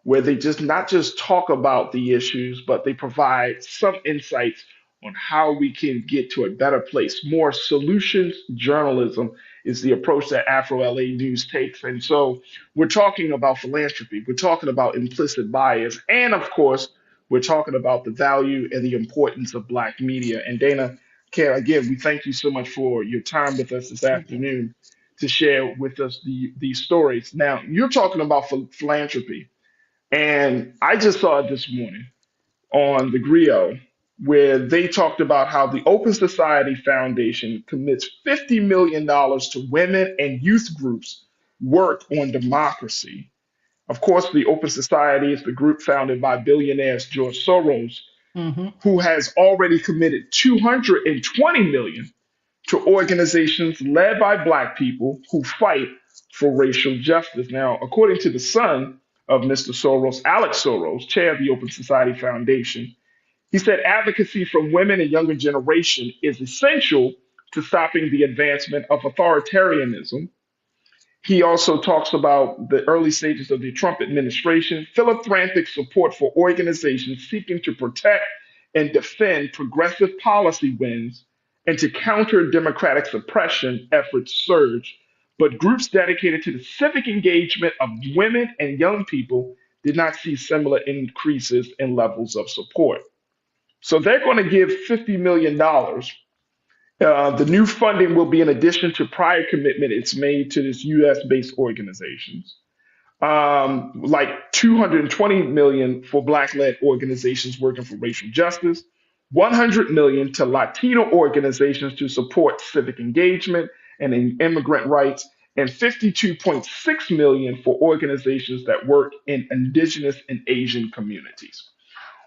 where they not just talk about the issues, but they provide some insights on how we can get to a better place. More solutions journalism is the approach that Afro LA News takes. And so we're talking about philanthropy, we're talking about implicit bias, and of course, we're talking about the value and the importance of Black media. And Dana, again, we thank you so much for your time with us this afternoon to share with us these stories. Now, you're talking about philanthropy, and I just saw it this morning on the Griot, where they talked about how the Open Society Foundation commits $50 million to women and youth groups work on democracy. Of course, the Open Society is the group founded by billionaires George Soros, who has already committed 220 million to organizations led by Black people who fight for racial justice. Now, according to the son of Mr. Soros, Alex Soros, chair of the Open Society Foundation, he said advocacy from women and younger generation is essential to stopping the advancement of authoritarianism. He also talks about the early stages of the Trump administration, philanthropic support for organizations seeking to protect and defend progressive policy wins and to counter democratic suppression efforts surge. But groups dedicated to the civic engagement of women and young people did not see similar increases in levels of support. So they're going to give $50 million. The new funding will be in addition to prior commitment it's made to this U.S.-based organizations, like 220 million for Black-led organizations working for racial justice, 100 million to Latino organizations to support civic engagement and immigrant rights, and 52.6 million for organizations that work in indigenous and Asian communities.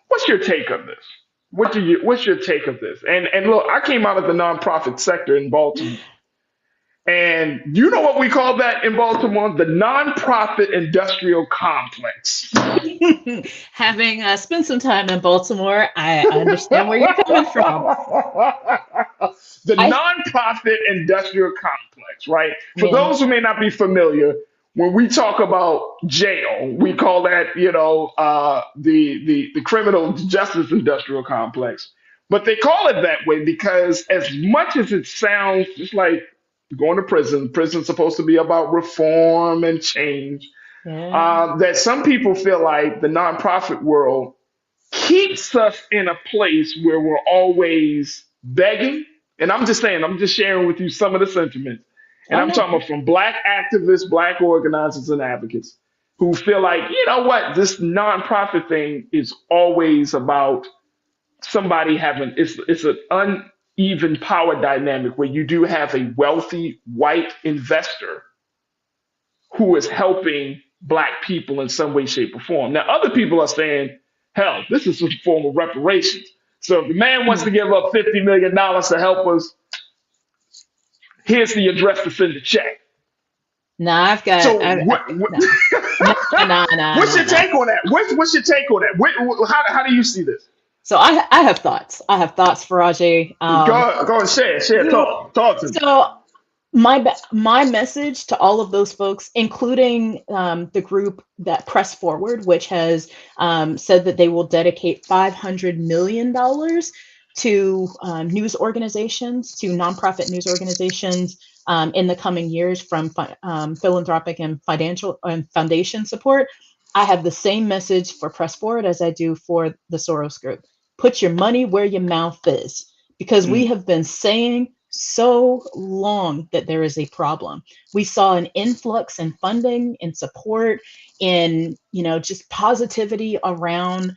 What's your take on this? What's your take of this? And look, I came out of the nonprofit sector in Baltimore. And you know what we call that in Baltimore? The nonprofit industrial complex. Having spent some time in Baltimore, I understand where you're coming from. The nonprofit industrial complex, right? For those who may not be familiar, when we talk about jail, we call that, the criminal justice industrial complex. But they call it that way because as much as it sounds just like going to prison, prison's supposed to be about reform and change, that some people feel like the nonprofit world keeps us in a place where we're always begging. And I'm just saying, I'm just sharing with you some of the sentiments. And I'm talking about from Black activists, Black organizers, and advocates who feel like, you know what, this nonprofit thing is always about somebody having, it's an uneven power dynamic where you do have a wealthy white investor who is helping Black people in some way, shape, or form. Now, other people are saying, hell, this is a form of reparations. So if the man wants to give up $50 million to help us, here's the address to send the check. I've got. So what's your take on that? What's your take on that? How do you see this? So I have thoughts. Farajii. Go and share. Talk to me. So my message to all of those folks, including the group that Press Forward, which has said that they will dedicate $500 million to news organizations, to nonprofit news organizations in the coming years from philanthropic and financial and foundation support. I have the same message for Press Forward as I do for the Soros Group. Put your money where your mouth is, because we have been saying so long that there is a problem. We saw an influx in funding and support in, just positivity around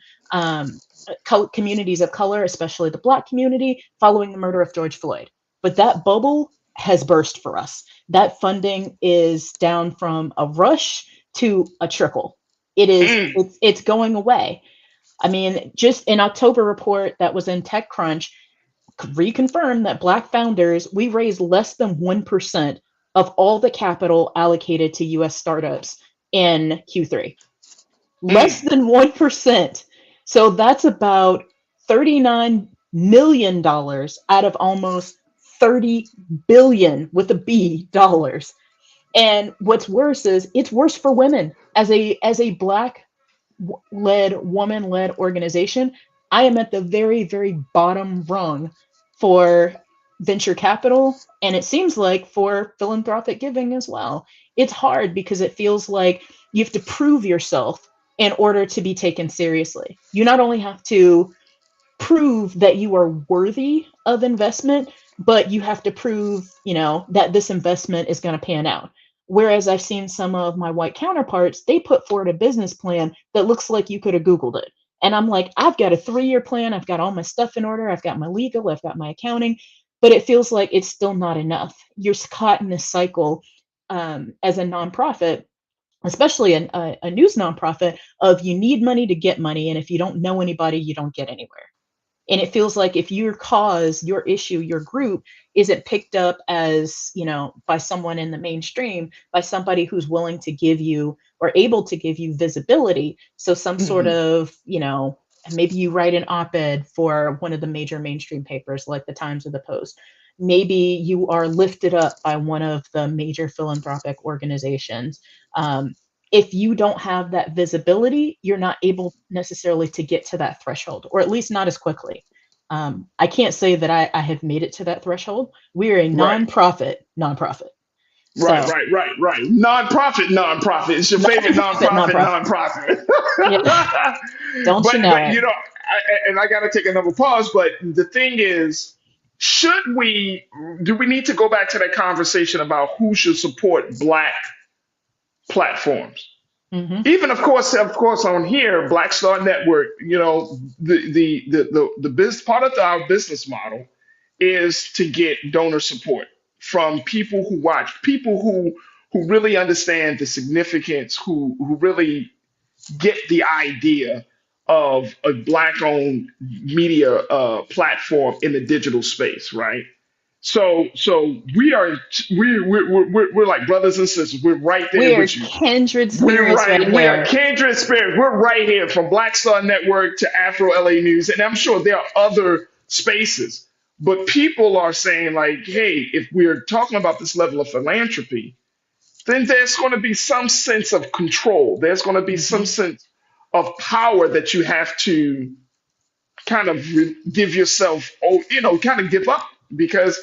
communities of color, especially the Black community, following the murder of George Floyd. But that bubble has burst for us. That funding is down from a rush to a trickle. It's going away. I mean, just an October report that was in TechCrunch reconfirmed that Black founders, we raised less than 1% of all the capital allocated to US startups in Q3. Less than 1%. So that's about $39 million out of almost 30 billion with a B dollars. And what's worse is it's worse for women. As a Black-led, woman-led organization, I am at the very, very bottom rung for venture capital, and it seems like for philanthropic giving as well. It's hard because it feels like you have to prove yourself in order to be taken seriously. You not only have to prove that you are worthy of investment, but you have to prove, that this investment is going to pan out. Whereas I've seen some of my white counterparts, they put forward a business plan that looks like you could have Googled it. And I'm like, I've got a 3-year plan. I've got all my stuff in order. I've got my legal, I've got my accounting, but it feels like it's still not enough. You're caught in this cycle as a nonprofit, especially a news nonprofit, of you need money to get money, and if you don't know anybody, you don't get anywhere. And it feels like if your cause, your issue, your group isn't picked up as, by someone in the mainstream, by somebody who's willing to give you or able to give you visibility. So some sort of, maybe you write an op-ed for one of the major mainstream papers like the Times or the Post. Maybe you are lifted up by one of the major philanthropic organizations. If you don't have that visibility, you're not able necessarily to get to that threshold, or at least not as quickly. I can't say that I have made it to that threshold. We're a nonprofit. Right. Nonprofit. It's your favorite nonprofit. Yeah. Don't But you know it? and I got to take another pause. But the thing is, do we need to go back to that conversation about who should support Black platforms? Even of course on here, Black Star Network, the business part of our business model is to get donor support from people who watch, people who really understand the significance, who really get the idea of a Black-owned media platform in the digital space, right? So we're like brothers and sisters. We're right there We are with you. kindred We're spirits right we are here. kindred spirits. We're right here from Black Star Network to Afro LA News, and I'm sure there are other spaces. But people are saying like, hey, if we're talking about this level of philanthropy, then there's going to be some sense of control. There's going to be some sense of power that you have to kind of give yourself, kind of give up. Because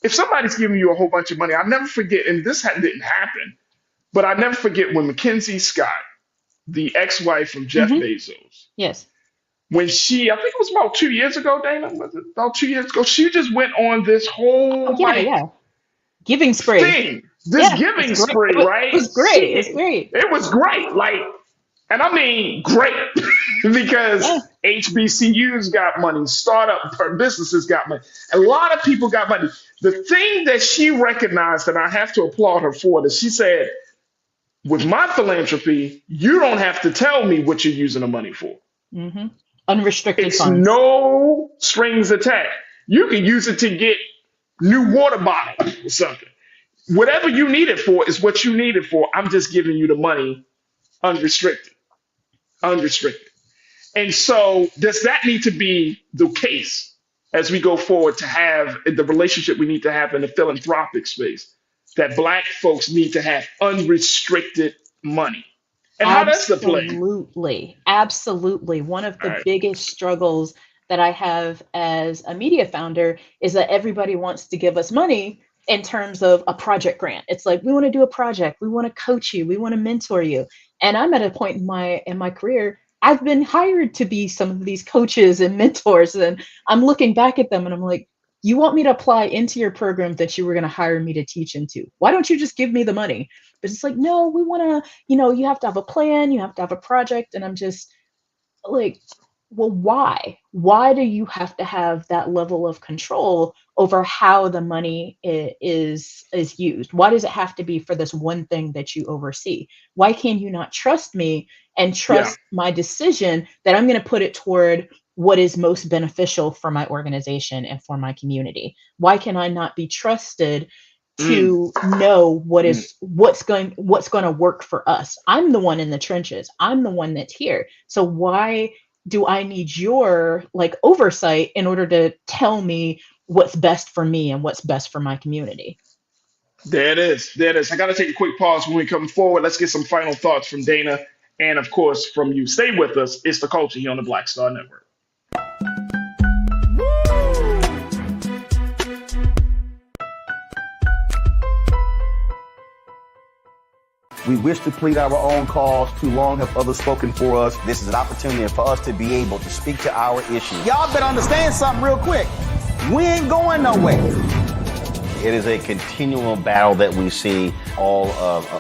if somebody's giving you a whole bunch of money, I'll never forget, and this didn't happen, but I'll never forget when Mackenzie Scott, the ex-wife of Jeff Bezos, Yes. when she, I think it was about 2 years ago, Dana, was it about 2 years ago? She just went on this whole Giving spree. thing, this giving it's great. spree, right? It was great. It's great. It was great. And I mean, great, because HBCUs got money, startup businesses got money, a lot of people got money. The thing that she recognized, and I have to applaud her for, that she said, with my philanthropy, you don't have to tell me what you're using the money for. Unrestricted It's funds. no strings attached. You can use it to get new water bottles or something. Whatever you need it for is what you need it for. I'm just giving you the money unrestricted. And so does that need to be the case as we go forward to have the relationship we need to have in the philanthropic space, that Black folks need to have unrestricted money? And how does the play? Absolutely. One of the biggest struggles that I have as a media founder is that everybody wants to give us money in terms of a project grant. It's like, we want to do a project, we want to coach you, we want to mentor you. And I'm at a point in my career, I've been hired to be some of these coaches and mentors, and I'm looking back at them and I'm like, you want me to apply into your program that you were going to hire me to teach into? Why don't you just give me the money? But it's like, no, we want to, you have to have a plan, you have to have a project. And I'm just like, well, why? Why do you have to have that level of control over how the money is used? Why does it have to be for this one thing that you oversee? Why can you not trust me and trust my decision that I'm going to put it toward what is most beneficial for my organization and for my community? Why can I not be trusted to know what's going to work for us? I'm the one in the trenches. I'm the one that's here. So why do I need your oversight in order to tell me what's best for me and what's best for my community? There it is. I got to take a quick pause when we come forward. Let's get some final thoughts from Dana and, of course, from you. Stay with us. It's The Culture here on the Black Star Network. We wish to plead our own cause. Too long have others spoken for us. This is an opportunity for us to be able to speak to our issues. Y'all better understand something real quick. We ain't going nowhere. It is a continual battle that we see all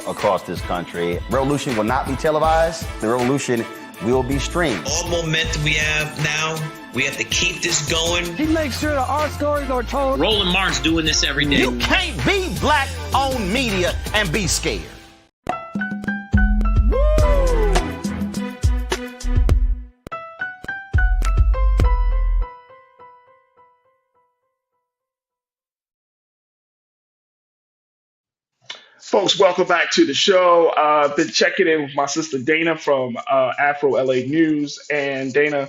across this country. Revolution will not be televised. The revolution will be streamed. All momentum we have now, we have to keep this going. He makes sure that our stories are told. Roland Martin's doing this every day. You can't be black-owned media and be scared. Folks, welcome back to the show. Been checking in with my sister Dana from Afro LA News, and Dana,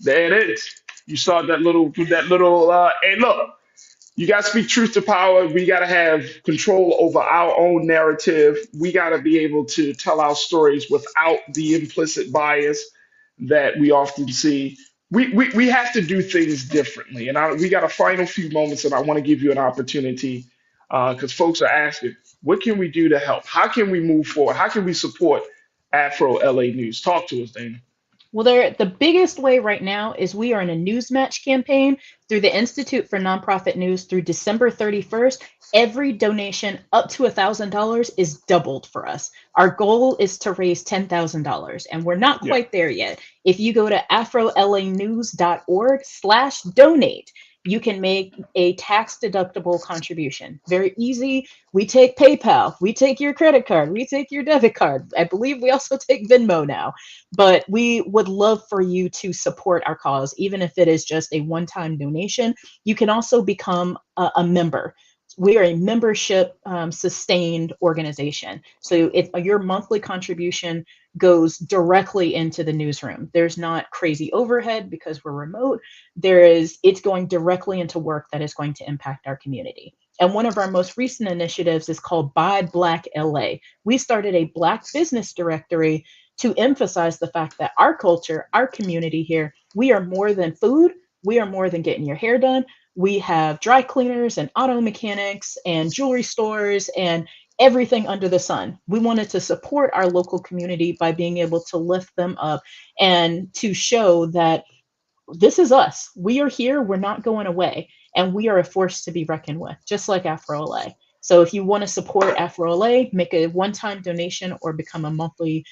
there it is. You saw that little. Hey, look, you got to speak truth to power. We got to have control over our own narrative. We got to be able to tell our stories without the implicit bias that we often see. We have to do things differently, and we got a final few moments, and I want to give you an opportunity because folks are asking, what can we do to help? How can we move forward? How can we support Afro LA News? Talk to us, Dana. Well, the biggest way right now is we are in a news match campaign through the Institute for Nonprofit News through December 31st. Every donation up to $1,000 is doubled for us. Our goal is to raise $10,000, and we're not quite there yet. If you go to afrolanews.org/donate, you can make a tax-deductible contribution. Very easy. We take PayPal. We take your credit card. We take your debit card. I believe we also take Venmo now. But we would love for you to support our cause, even if it is just a one-time donation. You can also become a member. We are a membership sustained organization. So if your monthly contribution goes directly into the newsroom, there's not crazy overhead because we're remote. It's going directly into work that is going to impact our community. And one of our most recent initiatives is called Buy Black LA. We started a Black business directory to emphasize the fact that our culture, our community here, we are more than food. We are more than getting your hair done. We have dry cleaners and auto mechanics and jewelry stores and everything under the sun. We wanted to support our local community by being able to lift them up and to show that this is us. We are here. We're not going away. And we are a force to be reckoned with, just like Afro LA. So if you want to support Afro LA, make a one-time donation or become a monthly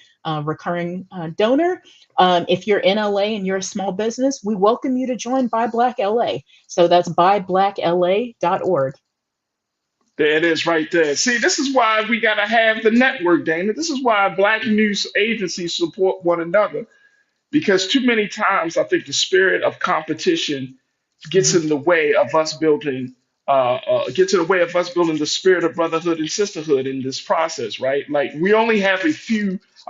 recurring donor. If you're in LA and you're a small business, we welcome you to join Buy Black LA. So that's buyBlackLA.org. There it is right there. See, this is why we got to have the network, Dana. This is why Black news agencies support one another. Because too many times, I think the spirit of competition gets in the way of us building the spirit of brotherhood and sisterhood in this process, right? Like we only have a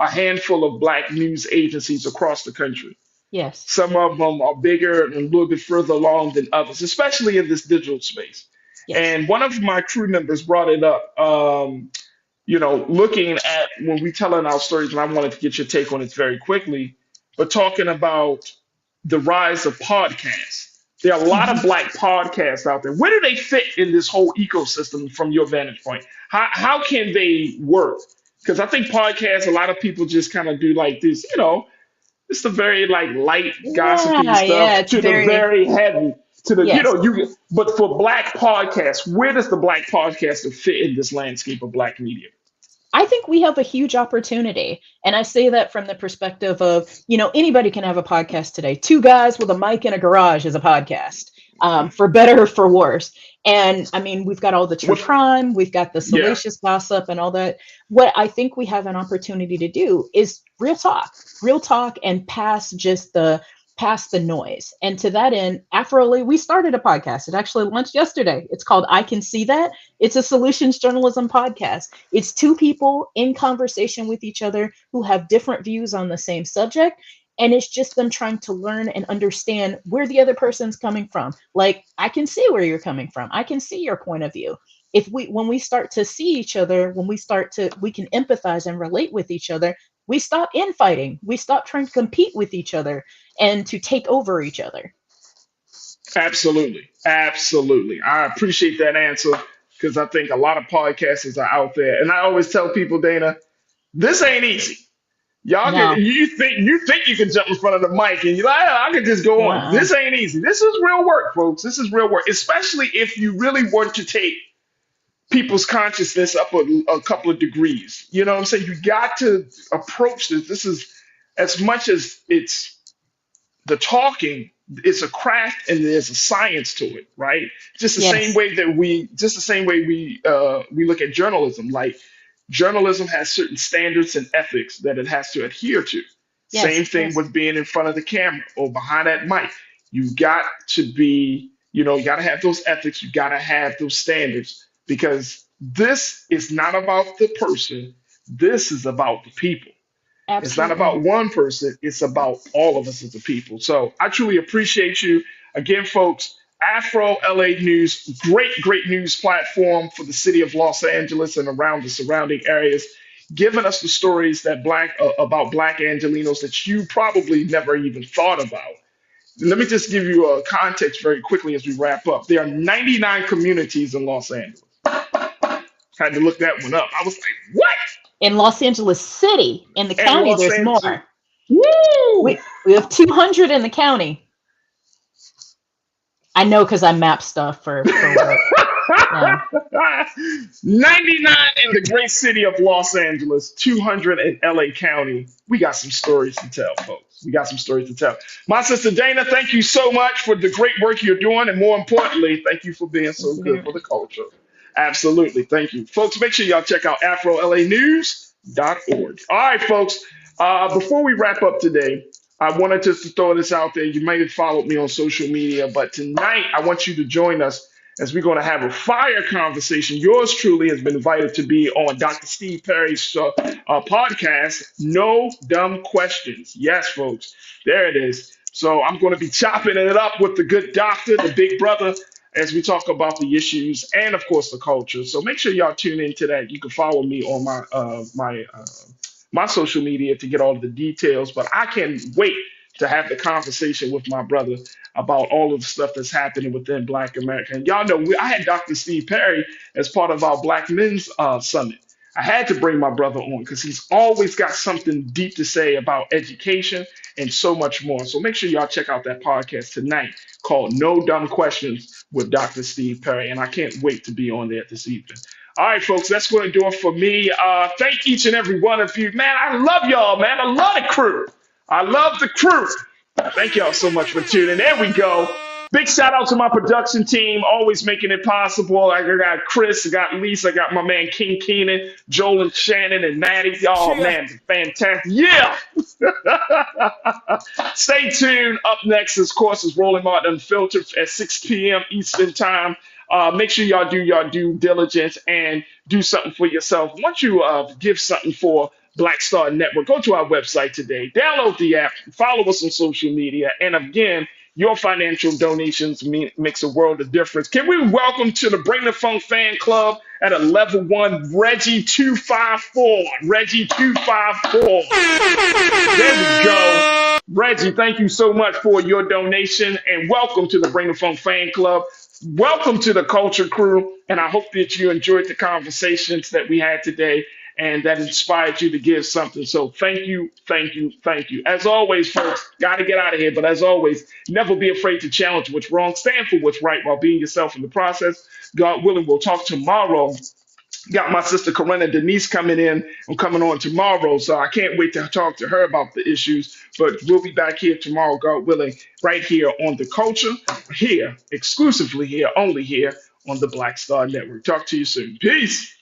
handful of Black news agencies across the country. Yes. Some of them are bigger and a little bit further along than others, especially in this digital space. Yes. And one of my crew members brought it up, looking at when we telling our stories, and I wanted to get your take on it very quickly, but talking about the rise of podcasts. There are a lot of Black podcasts out there. Where do they fit in this whole ecosystem from your vantage point? How can they work? Because I think podcasts, a lot of people just kind of do like this, it's the very like light gossipy stuff to the very heavy to the, but for Black podcasts, where does the Black podcaster fit in this landscape of Black media? I think we have a huge opportunity. And I say that from the perspective of, anybody can have a podcast today. Two guys with a mic in a garage is a podcast, for better or for worse. And I mean, we've got all the true crime, we've got the salacious gossip and all that. What I think we have an opportunity to do is real talk and pass the noise. And to that end, Afro LA, we started a podcast. It actually launched yesterday. It's called I Can See That. It's a solutions journalism podcast. It's two people in conversation with each other who have different views on the same subject. And it's just them trying to learn and understand where the other person's coming from. Like, I can see where you're coming from. I can see your point of view. When we start to see each other, we can empathize and relate with each other, we stop infighting. We stop trying to compete with each other and to take over each other. Absolutely. Absolutely. I appreciate that answer because I think a lot of podcasters are out there. And I always tell people, Dana, this ain't easy. You think you can jump in front of the mic and you're like, I can just go on. This ain't easy. This is real work, folks. This is real work, especially if you really want to take people's consciousness up a couple of degrees. You know what I'm saying? You got to approach this. as much as it's the talking, it's a craft and there's a science to it, right? Just the same Yes. way that we look at journalism. Like journalism has certain standards and ethics that it has to adhere to. Same Yes. thing Yes. with being in front of the camera or behind that mic. You got to be, you got to have those ethics. You got to have those standards because this is not about the person. This is about the people. It's not Absolutely. about one person, it's about all of us as a people. So I truly appreciate you. Again, folks, Afro LA News, great news platform for the city of Los Angeles and around the surrounding areas, giving us the stories that about Black Angelinos that you probably never even thought about. Let me just give you a context very quickly as we wrap up. There are 99 communities in Los Angeles. Had to look that one up. I was like, what? In Los Angeles City, in the In county, Los there's Angeles. more. Woo! We have 200 in the county. I know because I map stuff for work. Yeah. 99 in the great city of Los Angeles, 200 in LA County. We got some stories to tell, folks. We got some stories to tell. My sister Dana, thank you so much for the great work you're doing. And more importantly, thank you for being so good for the culture. Absolutely. Thank you. Folks, make sure y'all check out AfroLAnews.org. All right, folks. Before we wrap up today, I wanted just to throw this out there. You may have followed me on social media, but tonight I want you to join us as we're going to have a fire conversation. Yours truly has been invited to be on Dr. Steve Perry's podcast, No Dumb Questions. Yes, folks, there it is. So I'm going to be chopping it up with the good doctor, the big brother, as we talk about the issues and, of course, the culture. So make sure y'all tune into that. You can follow me on my social media to get all of the details. But I can't wait to have the conversation with my brother about all of the stuff that's happening within Black America. And y'all know I had Dr. Steve Perry as part of our Black Men's Summit. I had to bring my brother on because he's always got something deep to say about education and so much more. So make sure y'all check out that podcast tonight called No Dumb Questions with Dr. Steve Perry. And I can't wait to be on there this evening. All right, folks, that's going to do it for me. Thank each and every one of you. Man, I love y'all, man. I love the crew. I love the crew. Thank y'all so much for tuning in. There we go. Big shout out to my production team, always making it possible. I got Chris, I got Lisa, I got my man King Keenan, Joel and Shannon and Maddie. Y'all, man, fantastic. Yeah. Stay tuned. Up next, of course, is Rolling Martin Unfiltered at 6 p.m. Eastern Time. Make sure y'all do your due diligence and do something for yourself. Once you give something for Black Star Network, go to our website today, download the app, follow us on social media, and again, your financial donations makes a world of difference. Can we welcome to the Bring the Funk fan club at a level 1, Reggie 254. Reggie 254. There we go. Reggie, thank you so much for your donation, and welcome to the Bring the Funk fan club. Welcome to the Culture Crew, and I hope that you enjoyed the conversations that we had today and that inspired you to give something. So thank you, thank you, thank you. As always, folks, got to get out of here. But as always, never be afraid to challenge what's wrong. Stand for what's right while being yourself in the process. God willing, we'll talk tomorrow. Got my sister Corinna Denise coming in. I'm coming on tomorrow, so I can't wait to talk to her about the issues. But we'll be back here tomorrow, God willing, right here on The Culture, here, exclusively here, only here on the Black Star Network. Talk to you soon. Peace.